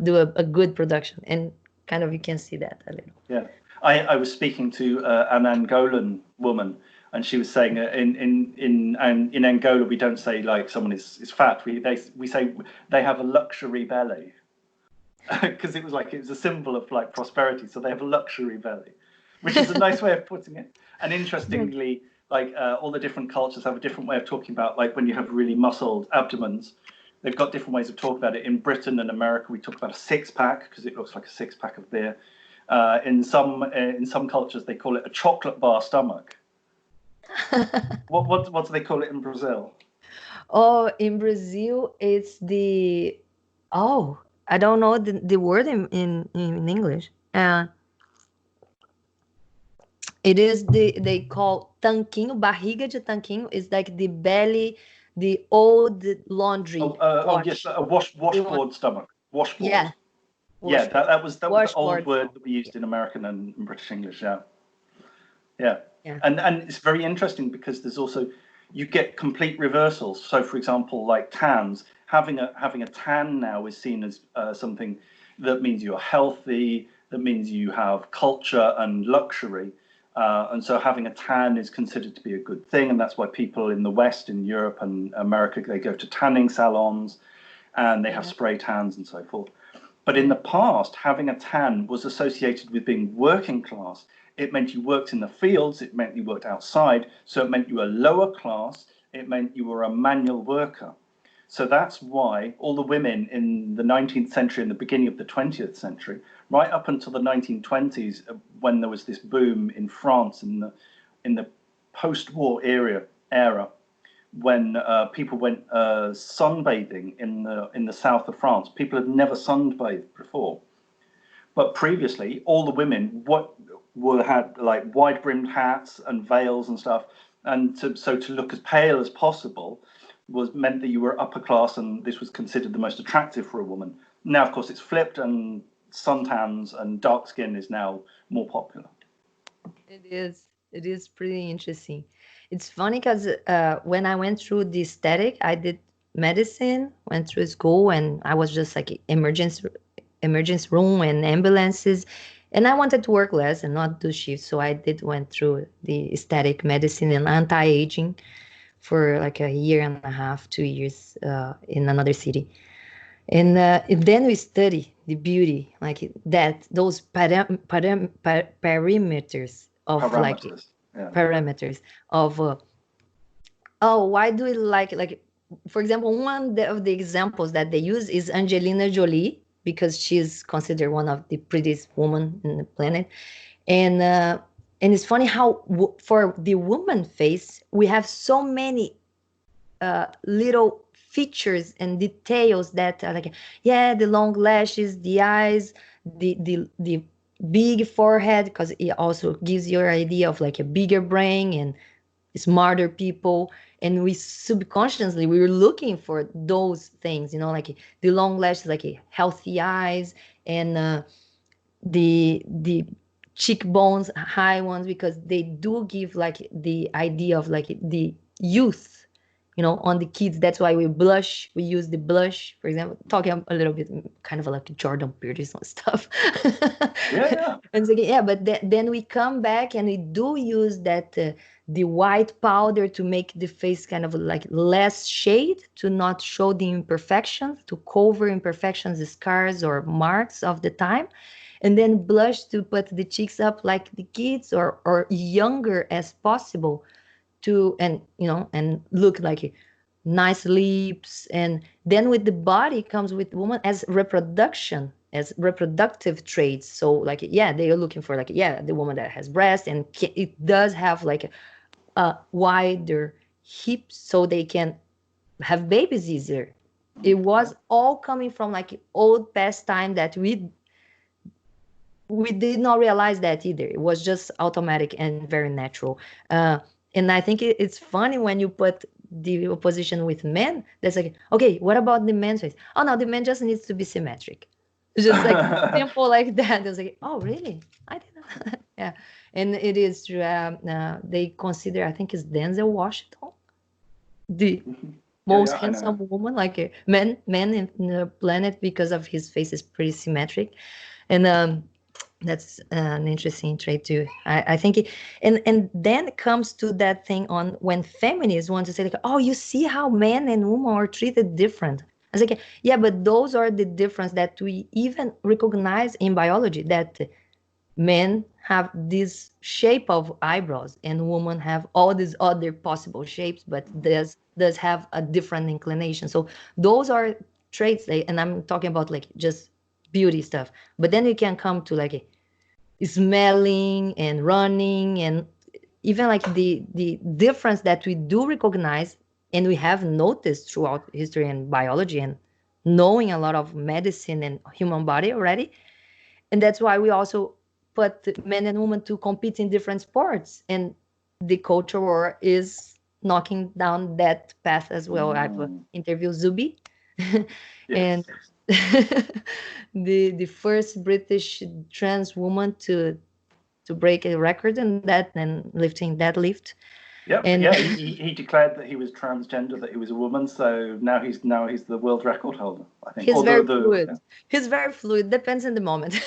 do a good production. And kind of you can see that a little.
Yeah, I was speaking to an Angolan woman, and she was saying in Angola we don't say like someone is fat. We say they have a luxury belly, because it was a symbol of like prosperity. So they have a luxury belly, which is a nice way of putting it. And
Right.
interestingly, like all the different cultures have a different way of talking about, like when you have really muscled abdomens, they've got different ways of talking about it. In Britain and America, we talk about a six pack because it looks like a six pack of beer. In some cultures, they call it a chocolate bar stomach. What do they call it in Brazil?
Oh, in Brazil, it's oh, I don't know the word in English. It is they call tanquinho, barriga de tanquinho is like the belly, the old
Oh,
laundry
yes,
wash.
a
You want,
washboard stomach. Washboard.
yeah,
Yeah,
washboard,
that was the old
washboard
word
stomach.
that we
Yeah,
used in American and British English. Yeah, yeah,
yeah.
and it's very interesting because there's also you get complete reversals. So, for example, like tans, having a tan now is seen as something that means you're healthy, that means you have culture and luxury. And so having a tan is considered to be a good thing, and that's why people in the West, in Europe and America, they go to tanning salons and they have
Yeah,
spray tans and so forth. But in
yeah.
the past, having a tan was associated with being working class. It meant you worked in the fields, it meant you worked outside, so it meant you were lower class, it meant you were a manual worker. So that's why all the women in the 19th century and the beginning of the 20th century, right up until the 1920s, when there was this boom in France in the post-war era, when people went sunbathing in the south of France. People had never sunbathed before, but previously all the women had like wide brimmed hats and veils and stuff, and to look as pale as possible was meant that you were upper class, and this was considered the most attractive for a woman. Now, of course, it's flipped, and suntans and dark skin is now more popular.
It is. It is pretty interesting. It's funny because when I went through the aesthetic, I did medicine, went through school, and I was just like emergency room and ambulances, and I wanted to work less and not do shifts, so I did went through the aesthetic medicine and anti-aging for like a year and a half, 2 years in another city. And then we study the beauty, like that, those perimeters of like
Parameters. Yeah.
parameters of oh, why do we like for example, of the examples that they use is Angelina Jolie because she's considered one of the prettiest women in the planet, and uh, and it's funny how for the woman face we have so many little features and details that are like, yeah, the long lashes, the eyes, the big forehead, because it also gives you an idea of like a bigger brain and smarter people. And we subconsciously we were looking for those things, like the long lashes, like healthy eyes, and the cheekbones, high ones, because they do give like the idea of like the youth, on the kids. That's why we blush. We use the blush, for example, talking a little bit kind of like Jordan Peterson stuff.
Yeah, yeah.
And so, yeah, but then we come back and we do use that the white powder to make the face kind of like less shade, to not show the imperfections, to cover imperfections, the scars or marks of the time, and then blush to put the cheeks up like the kids, or younger as possible, to and look like nice lips. And then with the body comes with woman as reproduction, as reproductive traits. So like, yeah, they are looking for like, yeah, the woman that has breast and it does have like a wider hips so they can have babies easier. It
Yeah.
was all coming from like old past time that we did not realize that either. It was just automatic and very natural. Uh, and I think it's funny when you put the opposition with men. That's like, okay, what about the man's face? Oh no, the man just needs to be symmetric. It's just like simple like that. It's like, oh really? I didn't. Yeah, and it is true. They consider, I think, it's Denzel Washington the
Yeah,
most
yeah, I know.
handsome woman, like a man in the planet, because of his face is pretty symmetric. And that's an interesting trait too. I think and then it comes to that thing on when feminists want to say like, oh, you see how men and women are treated different. I was like, yeah, but those are the difference that we even recognize in biology, that men have this shape of eyebrows and women have all these other possible shapes, but does have a different inclination. So those are traits, and I'm talking about like just beauty stuff. But then you can come to like smelling and running, and even like the difference that we do recognize and we have noticed throughout history and biology, and knowing a lot of medicine and human body already. And that's why we also put men and women to compete in different sports, and the culture war is knocking down that path as well. I've
Mm,
interviewed Zubi, and
yes.
the first British trans woman to break a record in that and lifting deadlift.
Yep.
And
Yeah. He declared that he was transgender, that he was a woman. So now he's the world record holder, I think.
he's
Or
very
the
fluid. He's very fluid, depends on the moment.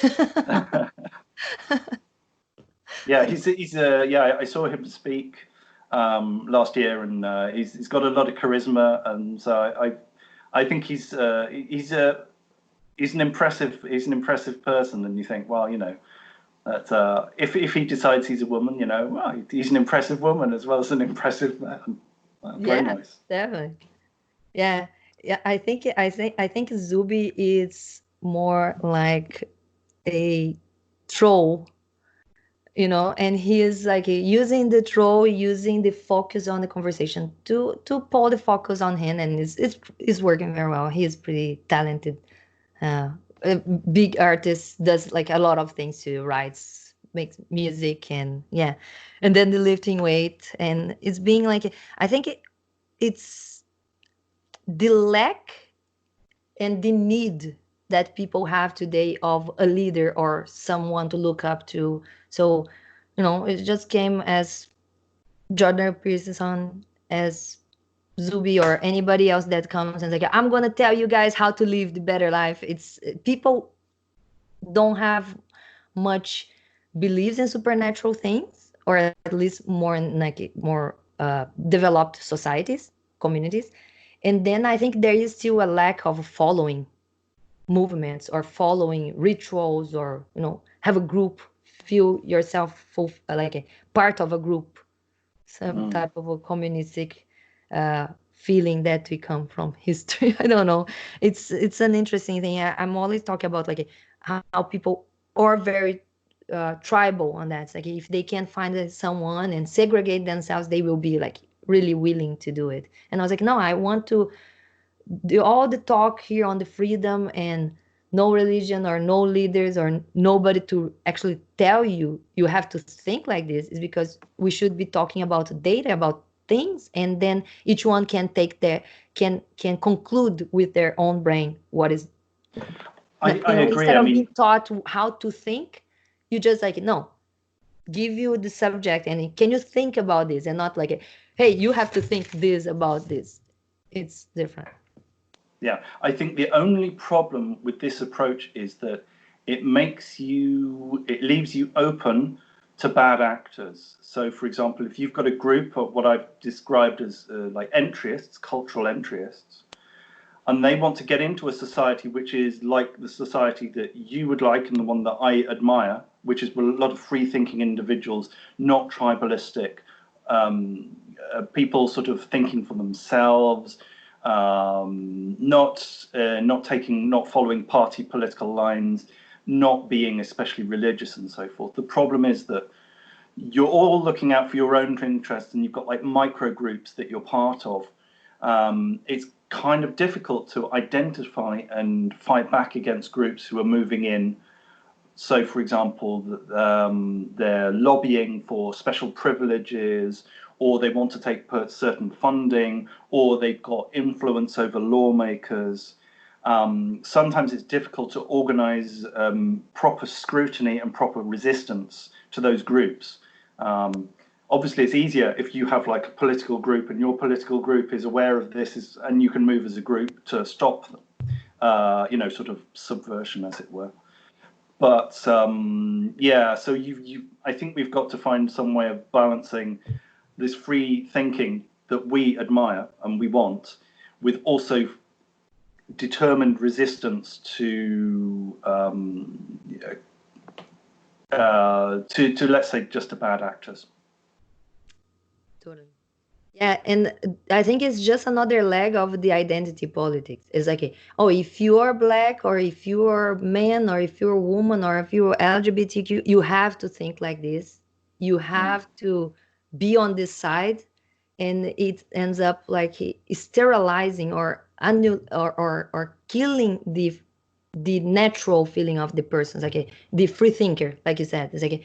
yeah. Yeah, yeah. I saw him speak last year, and he's got a lot of charisma, and so I think he's an impressive person, and you think, well, that if he decides he's a woman, well, he's an impressive woman as well as an impressive man. Very
Yeah,
nice.
definitely. Yeah, yeah. I think Zubi is more like a troll, and he is like using the troll, using the focus on the conversation to pull the focus on him, and it's working very well. He is pretty talented, uh, a big artist, does like a lot of things too, writes, makes music, and yeah, and then the lifting weight, and it's being like, I think it's the lack and the need that people have today of a leader or someone to look up to. So You know, it just came as Jordan Peterson, as Zuby, or anybody else that comes and like, I'm gonna tell you guys how to live the better life. It's people don't have much beliefs in supernatural things, or at least more in like more developed societies, communities. And then I think there is still a lack of following movements or following rituals, or have a group, feel yourself like a part of a group, some type of a communistic feeling that we come from history. I don't know. It's an interesting thing. I'm always talking about like how people are very tribal on that. It's like if they can't find someone and segregate themselves, they will be like really willing to do it. And I was like, no, I want to all the talk here on the freedom and no religion or no leaders or nobody to actually tell you you have to think like this, is because we should be talking about data, about things, and then each one can take their can conclude with their own brain what is,
I agree.
instead
I
of being
mean,
taught how to think. You just like, no, give you the subject and can you think about this, and not like, hey, you have to think this about this. It's different.
yeah, I think the only problem with this approach is that it leaves you open to bad actors. So, for example, if you've got a group of what I've described as like entryists, cultural entryists, and they want to get into a society which is like the society that you would like and the one that I admire, which is a lot of free-thinking individuals, not tribalistic, people sort of thinking for themselves, not following party political lines, not being especially religious and so forth. The problem is that you're all looking out for your own interests, and you've got like micro groups that you're part of. It's kind of difficult to identify and fight back against groups who are moving in. So, for example, they're lobbying for special privileges, or they want to take certain funding, or they've got influence over lawmakers. Sometimes it's difficult to organize proper scrutiny and proper resistance to those groups. Obviously, it's easier if you have like a political group and your political group is aware of this, and you can move as a group to stop them, sort of subversion, as it were. But yeah, so I think we've got to find some way of balancing this free thinking that we admire and we want, with also determined resistance to let's say just to bad actors.
Totally. Yeah, and I think it's just another leg of the identity politics. It's like, oh, if you're black, or if you're man, or if you're woman, or if you're LGBTQ, you have to think like this. You have to be on this side, and it ends up like sterilizing or or killing the natural feeling of the person. It's like the free thinker, like you said. It's like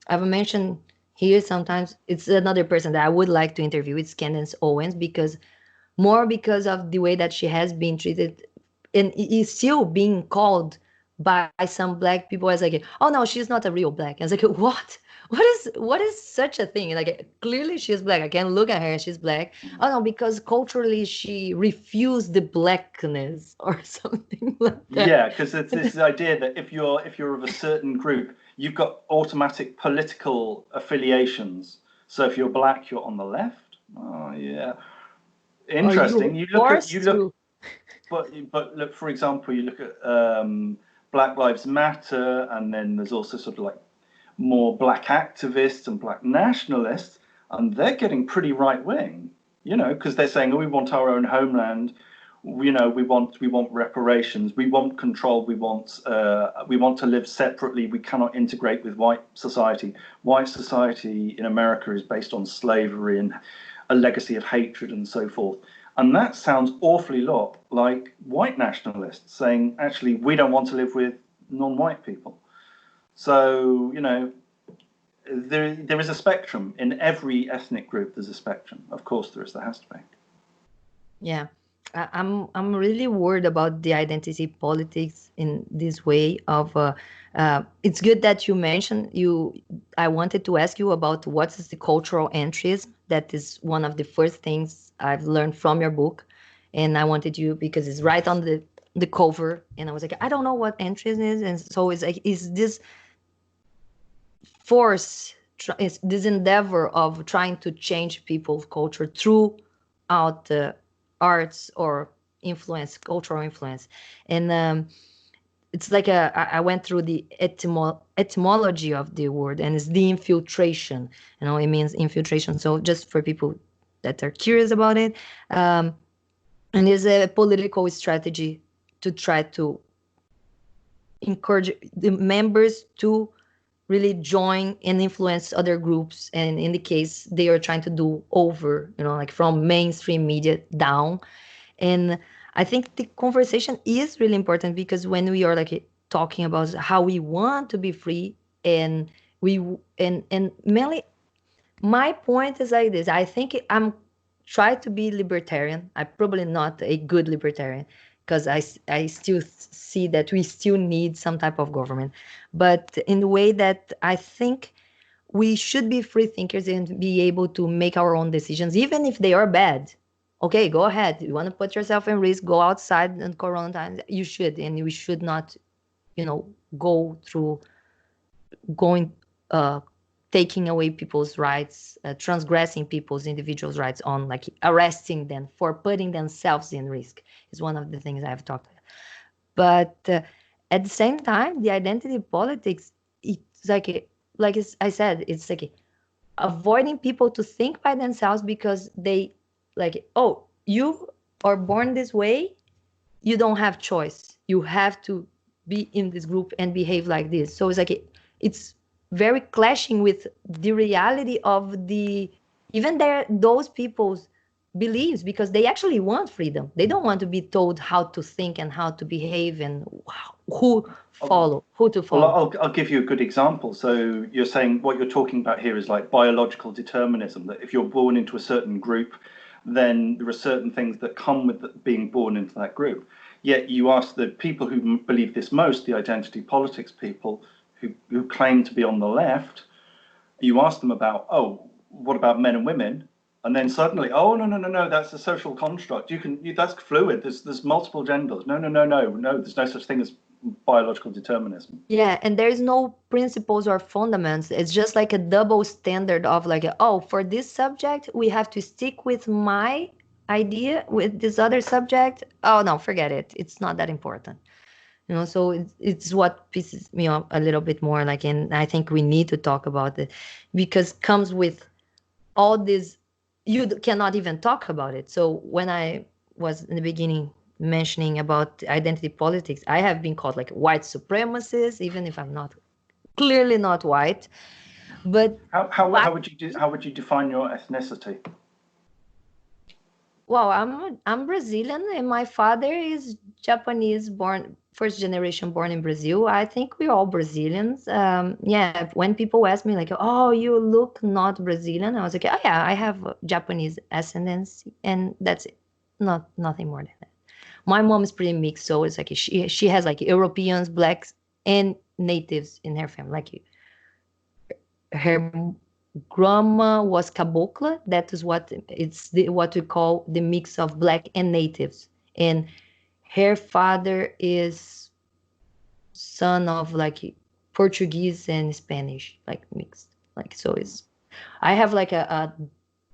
I've mentioned here sometimes it's another person that I would like to interview. It's Candace Owens, because more because of the way that she has been treated and is still being called by some black people as like, oh no, she's not a real black. And it's like, what? What is such a thing? Like clearly she's black. I can look at her, she's black. Oh no, because culturally she refused the blackness or something like that.
Yeah, because it's this idea that if you're of a certain group, you've got automatic political affiliations. So if you're black, you're on the left. Oh yeah,
Or
interesting.
you forced to.
But look, for example, you look at Black Lives Matter, and then there's also sort of like more black activists and black nationalists, and they're getting pretty right wing, because they're saying, oh, we want our own homeland, we want reparations, we want control, we want to live separately, we cannot integrate with white society. White society in America is based on slavery and a legacy of hatred and so forth. And that sounds awfully lot like white nationalists saying, actually, we don't want to live with non-white people. So, there is a spectrum in every ethnic group. There's a spectrum. Of course, there has to be.
Yeah. I'm really worried about the identity politics in this way of. It's good that you mentioned you. I wanted to ask you about what is the cultural entryism. That is one of the first things I've learned from your book, and I wanted you because it's right on the cover, and I was like, I don't know what entryism is, and so it's like, is this force, is this endeavor of trying to change people's culture throughout the arts or influence, cultural influence. And it's like I went through the etymology of the word, and it's the infiltration. It means infiltration. So just for people that are curious about it, and it's a political strategy to try to encourage the members to really join and influence other groups, and in the case they are trying to do over, like from mainstream media down. And I think the conversation is really important, because when we are like talking about how we want to be free, and we and mainly my point is like this. I think I'm trying to be libertarian. I'm probably not a good libertarian, because I still see that we still need some type of government, but in the way that I think we should be free thinkers and be able to make our own decisions, even if they are bad. Okay, go ahead. You want to put yourself in risk, go outside in corona times, you should. And we should not, go through going taking away people's rights, transgressing people's individuals' rights on like arresting them for putting themselves in risk is one of the things I've talked about. But at the same time, the identity politics, it's like I said, it's like avoiding people to think by themselves, because they like, oh, you are born this way, you don't have choice, you have to be in this group and behave like this. So it's like it's very clashing with the reality of the even there those people's beliefs, because they actually want freedom. They don't want to be told how to think and how to behave, and who to
Well,
follow.
I'll give you a good example. So you're saying what you're talking about here is like biological determinism, that if you're born into a certain group, then there are certain things that come with being born into that group. Yet you ask the people who believe this most, the identity politics people who claim to be on the left, you ask them about, oh, what about men and women? And then suddenly, oh, no, no, no, no, that's a social construct. That's fluid. There's multiple genders. No, no, no, no, no. There's no such thing as biological determinism.
Yeah, and there is no principles or fundamentals. It's just like a double standard of like, oh, for this subject, we have to stick with my idea. With this other subject, oh no, forget it. It's not that important. So it's what pisses me off a little bit more. Like, and I think we need to talk about it, because comes with all this, you cannot even talk about it. So when I was in the beginning mentioning about identity politics, I have been called like white supremacist, even if I'm not clearly not white. But
how would you define your ethnicity?
well, I'm Brazilian, and my father is Japanese, born first generation, born in Brazil. I think we're all Brazilians. Yeah, when people ask me like, "Oh, you look not Brazilian," I was like, "Oh yeah, I have Japanese ascendancy, and that's it. Not nothing more than that." My mom is pretty mixed, so it's like she has like Europeans, blacks, and natives in her family. Like her grandma was cabocla. That is what what we call the mix of black and natives. And her father is son of like Portuguese and Spanish, like mixed. Like so, it's I have like a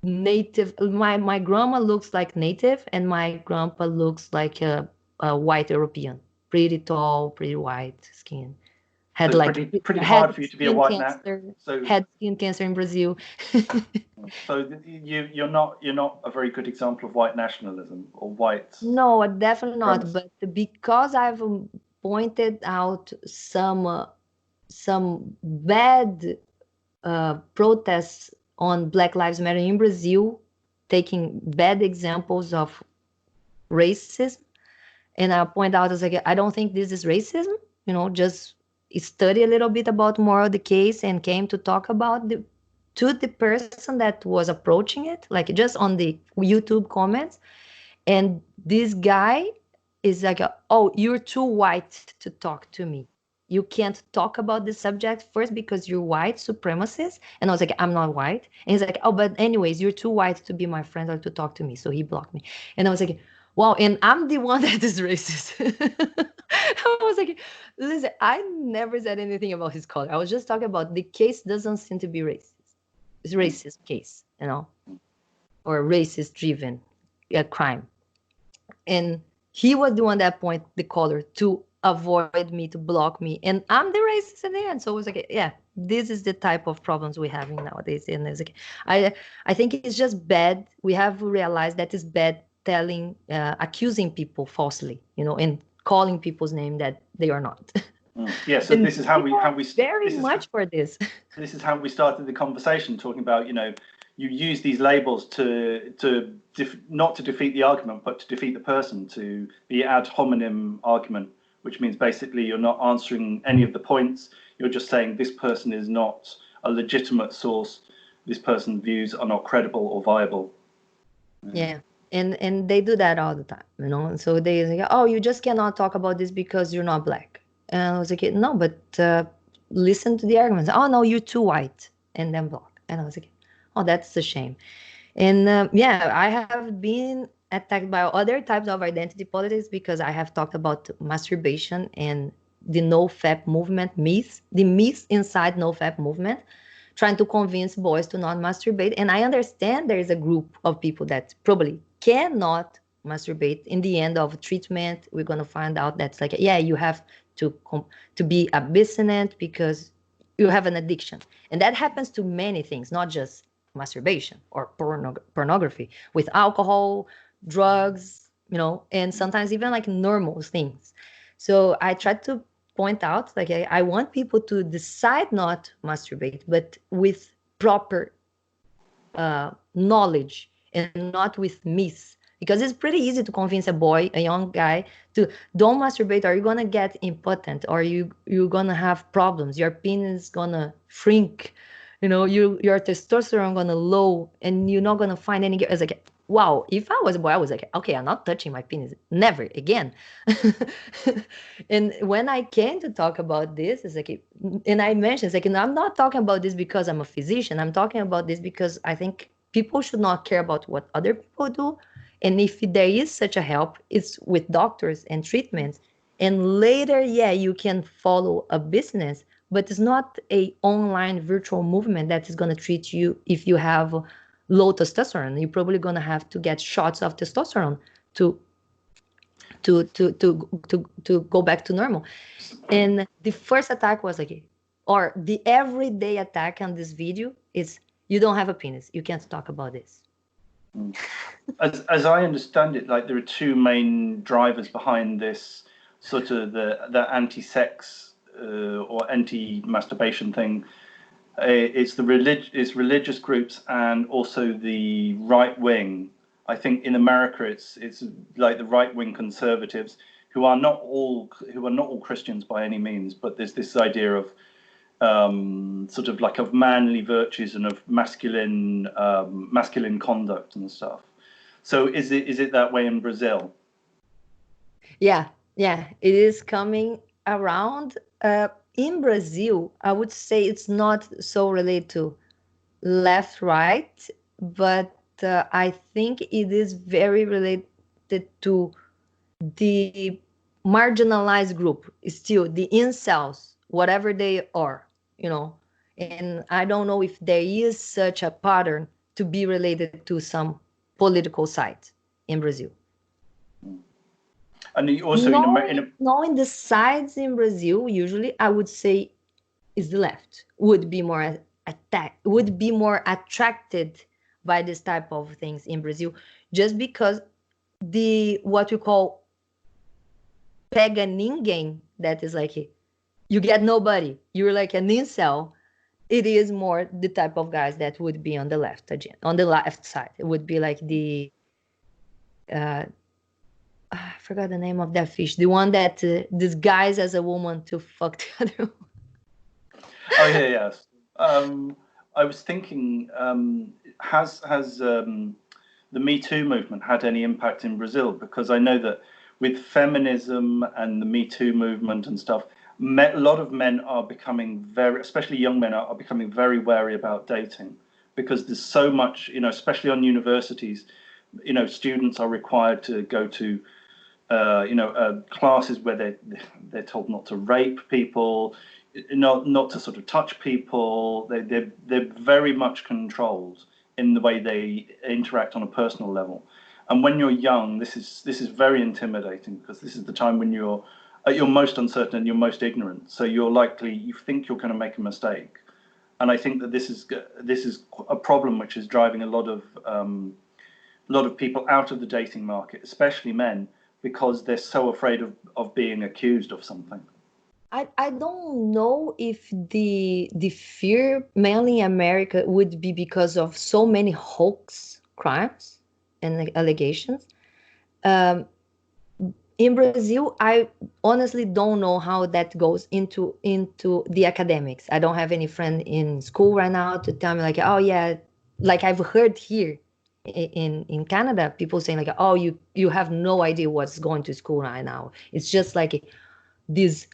native. My grandma looks like native, and my grandpa looks like a white European, pretty tall, pretty white skin.
So
Had
it's
like
pretty hard
had
for you to be a
skin
white nat.
cancer,
So
had skin cancer in Brazil.
you're not a very good example of white nationalism or white
No, definitely not.
supremacy.
But because I've pointed out some bad protests on Black Lives Matter in Brazil, taking bad examples of racism, and I point out as like I don't think this is racism. Just study a little bit about more of the case, and came to talk about the person that was approaching it, like just on the YouTube comments. And this guy is like, oh, you're too white to talk to me. You can't talk about this subject first because you're white supremacist. And I was like, I'm not white. And he's like, oh, but anyways, you're too white to be my friend or to talk to me. So he blocked me. And I was like, wow. And I'm the one that is racist. I was like, listen, I never said anything about his color. I was just talking about the case doesn't seem to be racist. It's a racist case, or racist driven crime. And he was the one that pointed the color to avoid me, to block me, and I'm the racist in the end. So it was like, yeah, this is the type of problems we're having nowadays. And it's like, I think it's just bad. We have realized that it's bad telling, accusing people falsely, and calling people's name that they are not.
Yeah, so
And
this is how we
very much for this.
this is how we started the conversation, talking about, you use these labels to not to defeat the argument, but to defeat the person, to the ad hominem argument, which means basically you're not answering any of the points. You're just saying this person is not a legitimate source. This person's views are not credible or viable.
Yeah. And they do that all the time, And so they say, oh, you just cannot talk about this because you're not black. And I was like, no, but listen to the arguments. Oh, no, you're too white. And then block. And I was like, oh, that's a shame. And yeah, I have been attacked by other types of identity politics because I have talked about masturbation and the no-fap movement myths, the myths inside no-fap movement, trying to convince boys to not masturbate. And I understand there is a group of people that probably cannot masturbate. In the end of treatment, we're going to find out that's like, yeah, you have to be abstinent because you have an addiction. And that happens to many things, not just masturbation or pornography, with alcohol, drugs, and sometimes even like normal things. So I try to point out, like, I want people to decide not masturbate, but with proper knowledge and not with myths, because it's pretty easy to convince a young guy, to don't masturbate or you're gonna get impotent, or you're gonna have problems, your penis is gonna shrink, your testosterone gonna low, and you're not gonna find any. It's like, wow, if I was a boy, I was like, okay, I'm not touching my penis, never again. And when I came to talk about this, it's like, and I mentioned, it's like, I'm not talking about this because I'm a physician. I'm talking about this because I think people should not care about what other people do. And if there is such a help, it's with doctors and treatments. And later, yeah, you can follow a business, but it's not a online virtual movement that is going to treat you if you have low testosterone. You're probably going to have to get shots of testosterone to to go back to normal. And the first attack was like, or the everyday attack on this video is, you don't have a penis, you can't talk about this.
As I understand it, like, there are two main drivers behind this sort of the anti-sex or anti-masturbation thing. It's religious groups and also the right wing. I think in America it's like the right wing conservatives who are not all Christians by any means, but there's this idea of sort of like of manly virtues and of masculine conduct and stuff. So is it that way in Brazil?
Yeah, it is coming around. In Brazil, I would say it's not so related to left, right, but I think it is very related to the marginalized group, still the incels, whatever they are, And I don't know if there is such a pattern to be related to some political side in Brazil.
And also
knowing the sides in Brazil, usually I would say is the left would be more attracted by this type of things in Brazil, just because the what we call pega ninguém, that is like, you get nobody, you're like an incel. It is more the type of guys that would be on the left agenda, on the left side. It would be like the I forgot the name of that fish, the one that disguised as a woman to fuck the other one.
Oh yeah, yes. I was thinking, has the Me Too movement had any impact in Brazil, because I know that with feminism and the Me Too movement and stuff, a lot of men are becoming especially young men are becoming very wary about dating, because there's so much, especially on universities, students are required to go to classes where they're told not to rape people, not to sort of touch people. They're very much controlled in the way they interact on a personal level. And when you're young, this is very intimidating, because this is the time when you're at your most uncertain and you're most ignorant. So you think you're going to make a mistake. And I think that this is a problem which is driving a lot of people out of the dating market, especially men, because they're so afraid of being accused of something.
I don't know if the fear mainly in America would be because of so many hoax crimes and allegations. In Brazil, I honestly don't know how that goes into the academics. I don't have any friend in school right now to tell me like, oh yeah, like I've heard here in Canada, people saying like, oh, you have no idea what's going to school right now. It's just like this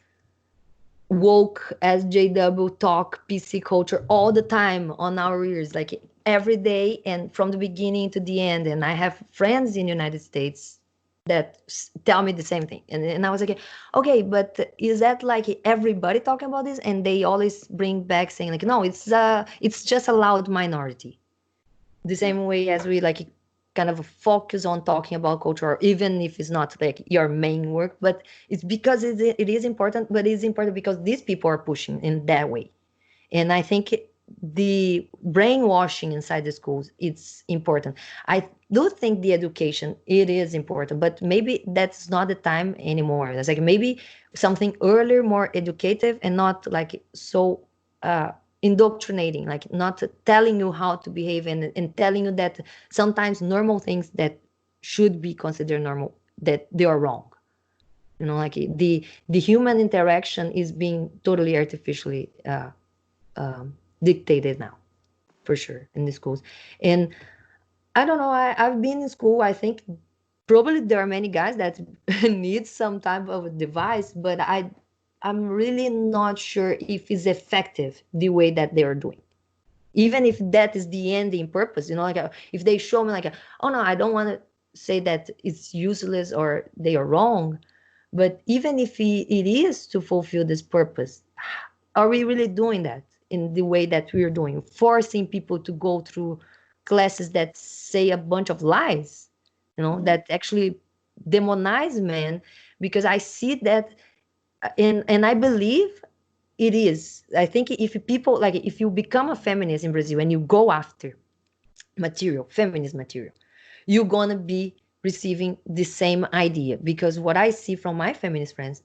woke SJW talk, PC culture all the time on our ears, like every day and from the beginning to the end. And I have friends in the United States that tell me the same thing. And I was like, okay, but is that like everybody talking about this? And they always bring back saying like, no, it's just a loud minority. The same way as we like kind of focus on talking about culture, even if it's not like your main work, but it's because it is important, but it's important because these people are pushing in that way. And I think the brainwashing inside the schools, it's important. I do think the education, it is important, but maybe that's not the time anymore. It's like maybe something earlier, more educative, and not like so indoctrinating, like not telling you how to behave, and telling you that sometimes normal things that should be considered normal, that they are wrong. Like the human interaction is being totally artificially dictated now, for sure, in the schools. And I don't know, I've been in school, I think probably there are many guys that need some type of a device, but I'm really not sure if it's effective the way that they are doing. Even if that is the ending purpose, like if they show me like, oh no, I don't want to say that it's useless or they are wrong, but even if it is to fulfill this purpose, are we really doing that in the way that we're doing, forcing people to go through classes that say a bunch of lies, that actually demonize men? Because I see that, and I believe it is. I think if people, like if you become a feminist in Brazil and you go after feminist material, you're gonna be receiving the same idea. Because what I see from my feminist friends,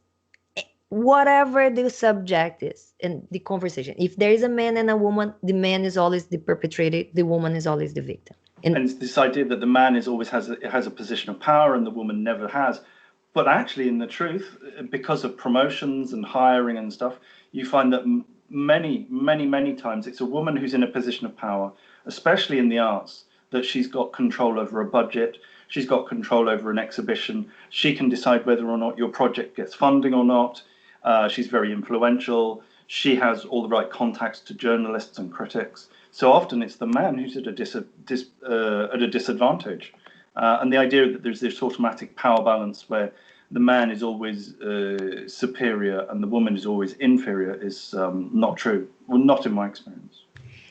whatever the subject is in the conversation, if there is a man and a woman, the man is always the perpetrator, the woman is always the victim.
And it's this idea that the man is always has a position of power and the woman never has. But actually, in the truth, because of promotions and hiring and stuff, you find that many times it's a woman who's in a position of power, especially in the arts, that she's got control over a budget, she's got control over an exhibition, she can decide whether or not your project gets funding or not. She's very influential. She has all the right contacts to journalists and critics. So often it's the man who's at a disadvantage. And the idea that there's this automatic power balance where the man is always superior and the woman is always inferior is not true. Well, not in my experience.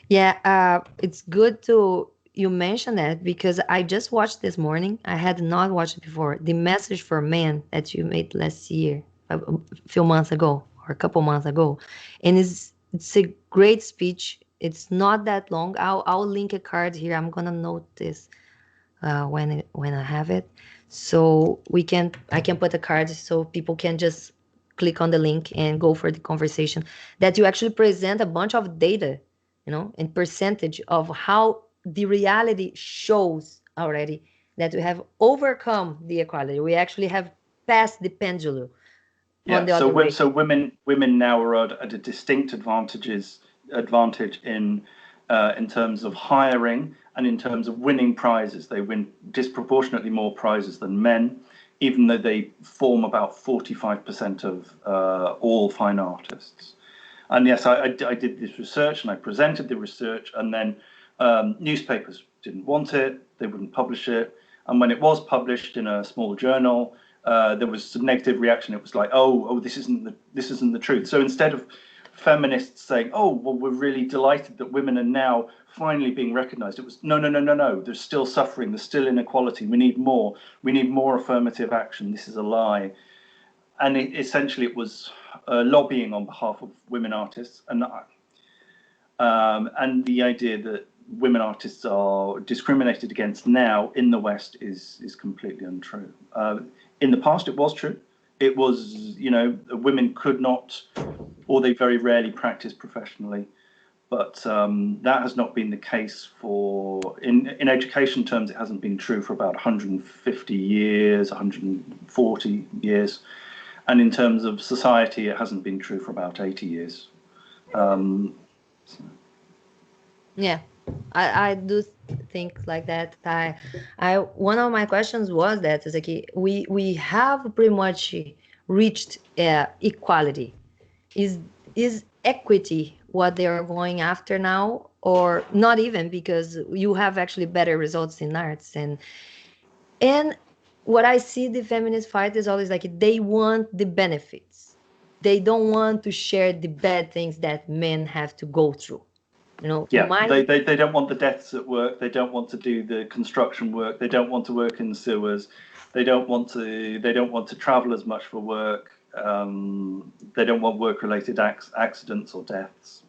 Yeah, it's good to you mention that, because I just watched this morning. I had not watched it before. The Message for Men that you made last year, a few months ago, or a couple months ago, and it's a great speech. It's not that long. I'll link a card here. I'm gonna note this when I have it, so I can put a card so people can just click on the link and go for the conversation. That you actually present a bunch of data, and percentage of how the reality shows already that we have overcome the equality. We actually have passed the pendulum on
Yeah,
the other way.
so women now are at a distinct advantage in terms of hiring And in terms of winning prizes, they win disproportionately more prizes than men, even though they form about 45% of all fine artists. And yes, I did this research and I presented the research, and then newspapers didn't want it, they wouldn't publish it. And when it was published in a small journal, there was a negative reaction. It was like, oh, this isn't the truth. So instead of feminists saying, oh, well, we're really delighted that women are now finally being recognized, it was no. There's still suffering. There's still inequality. We need more. We need more affirmative action. This is a lie. And essentially, it was lobbying on behalf of women artists, and the idea that women artists are discriminated against now in the West is completely untrue. In the past, it was true. It was, women could not, or they very rarely practiced professionally. But that has not been the case in education terms, it hasn't been true for about 150 years, 140 years. And in terms of society, it hasn't been true for about 80 years.
Yeah, I do think like that. One of my questions was that is like we have pretty much reached equality. Is equity what they are going after now, or not even, because you have actually better results in arts and what I see the feminist fight is always like they want the benefits. They don't want to share the bad things that men have to go through.
Yeah, they don't want the deaths at work. They don't want to do the construction work. They don't want to work in the sewers. They don't want to travel as much for work. They don't want work-related accidents or deaths.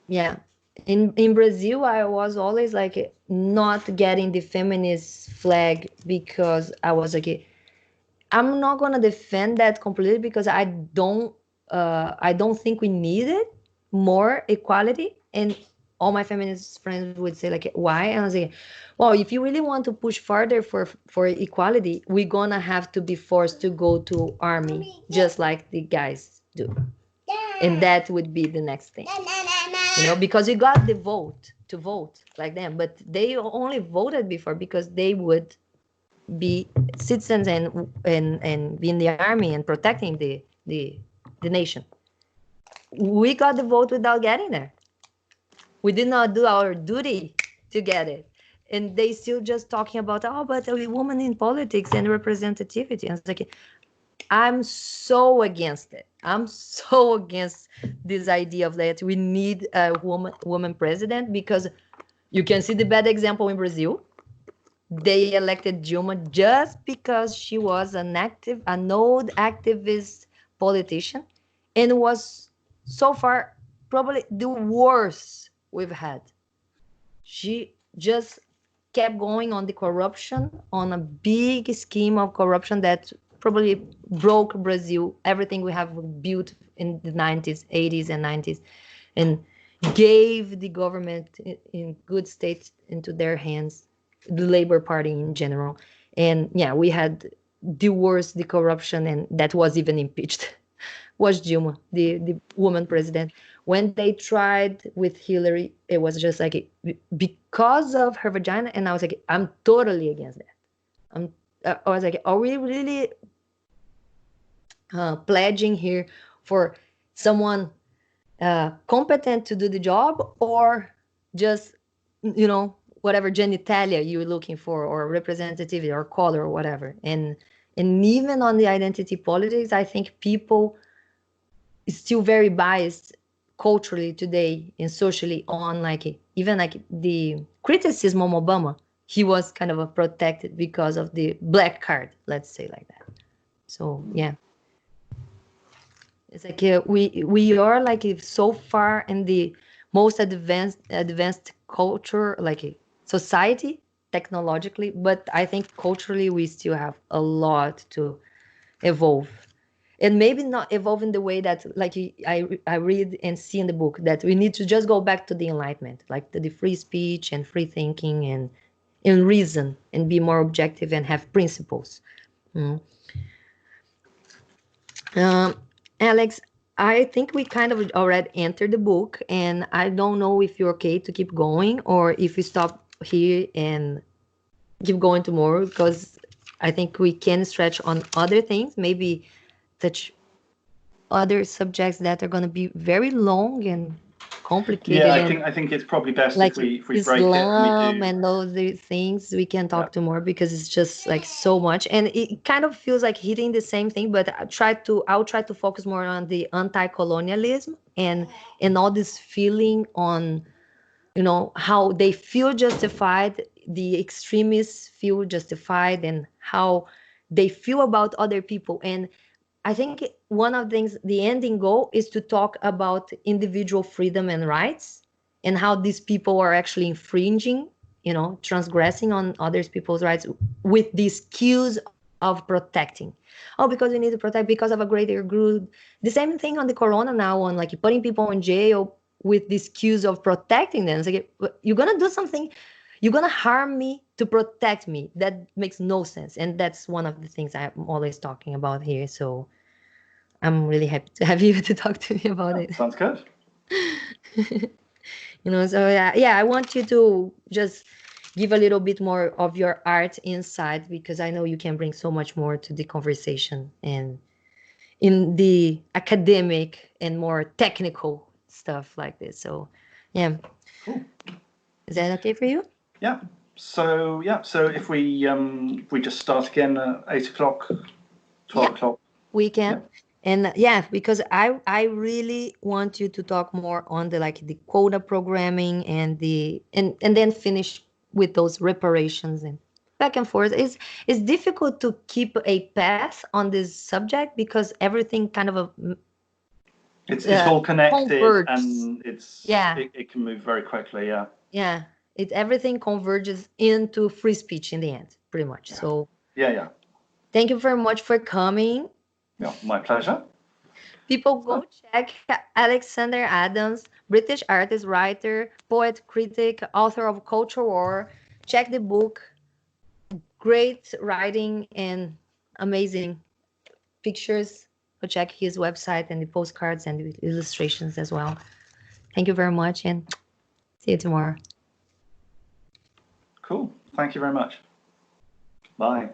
Yeah. In Brazil, I was always like not getting the feminist flag because I was like, I'm not gonna defend that completely because I don't think we needed more equality. And all my feminist friends would say like, why? And I was like, well, if you really want to push further for equality, we're gonna have to be forced to go to army just like the guys do, and that would be the next thing, because you got the vote to vote like them, but they only voted before because they would be citizens and be in the army and protecting the nation. We got the vote without getting there. We did not do our duty to get it. And they still just talking about, oh, but a woman in politics and representativity. And it's like, I'm so against it. I'm so against this idea of that we need a woman president, because you can see the bad example in Brazil. They elected Dilma just because she was an old activist politician, and was so far probably the worst we've had. She just kept going on the corruption, on a big scheme of corruption that probably broke Brazil, everything we have built in the 90s, 80s, and 90s, and gave the government in good state into their hands, the Labor Party in general. And yeah, we had the worst, the corruption, and that was even impeached, was Dilma, the woman president. When they tried with Hillary, it was just like because of her vagina, and I was like, I'm totally against that. I was like, are we really pledging here for someone competent to do the job, or just whatever genitalia you're looking for, or representativity, or color, or whatever? And even on the identity politics, I think people is still very biased culturally today and socially on even the criticism of Obama. He was kind of protected because of the black card, let's say like that. So yeah, it's like we are like so far in the most advanced culture, like society technologically, but I think culturally we still have a lot to evolve. And maybe not evolve in the way that like I read and see in the book, that we need to just go back to the Enlightenment, like the free speech and free thinking and reason, and be more objective and have principles. Mm. Alex, I think we kind of already entered the book, and I don't know if you're okay to keep going or if we stop here and keep going tomorrow, because I think we can stretch on other things, maybe touch other subjects that are going to be very long and
Yeah,
complicated, and
I think it's probably best
like
if we break it and we
Islam
do.
and those things we can
Yeah,
talk to more, because it's just like so much, and it kind of feels like hitting the same thing. But I'll try to focus more on the anti-colonialism and all this feeling on, how they feel justified, the extremists feel justified, and how they feel about other people. And I think one of the things, the ending goal is to talk about individual freedom and rights, and how these people are actually infringing, transgressing on others people's rights with these cues of protecting. Oh, because we need to protect because of a greater good. The same thing on the corona now, on like putting people in jail with these cues of protecting them. It's like, you're gonna do something, you're gonna harm me to protect me. That makes no sense. And that's one of the things I'm always talking about here. So I'm really happy to have you to talk to me about it.
sounds good.
So yeah, I want you to just give a little bit more of your art inside, because I know you can bring so much more to the conversation and in the academic and more technical stuff like this. So yeah,
Cool.
is that okay for you?
Yeah. So if we just start again at 8 o'clock,
Yeah,
12 o'clock.
we
Yeah.
can. And yeah, because I really want you to talk more on the quota programming and and then finish with those reparations and back and forth. It's difficult to keep a path on this subject, because everything kind of
It's all connected
converges.
and
Yeah,
it can move very quickly. Yeah.
yeah. Everything converges into free speech in the end, pretty much.
Yeah.
So
Yeah. Yeah.
thank you very much for coming.
Yeah. My pleasure.
People,
So,
go check Alexander Adams, British artist, writer, poet, critic, author of Culture War. Check the book. Great writing and amazing pictures. Go check his website and the postcards and the illustrations as well. Thank you very much, and see you tomorrow.
cool. Thank you very much. Bye.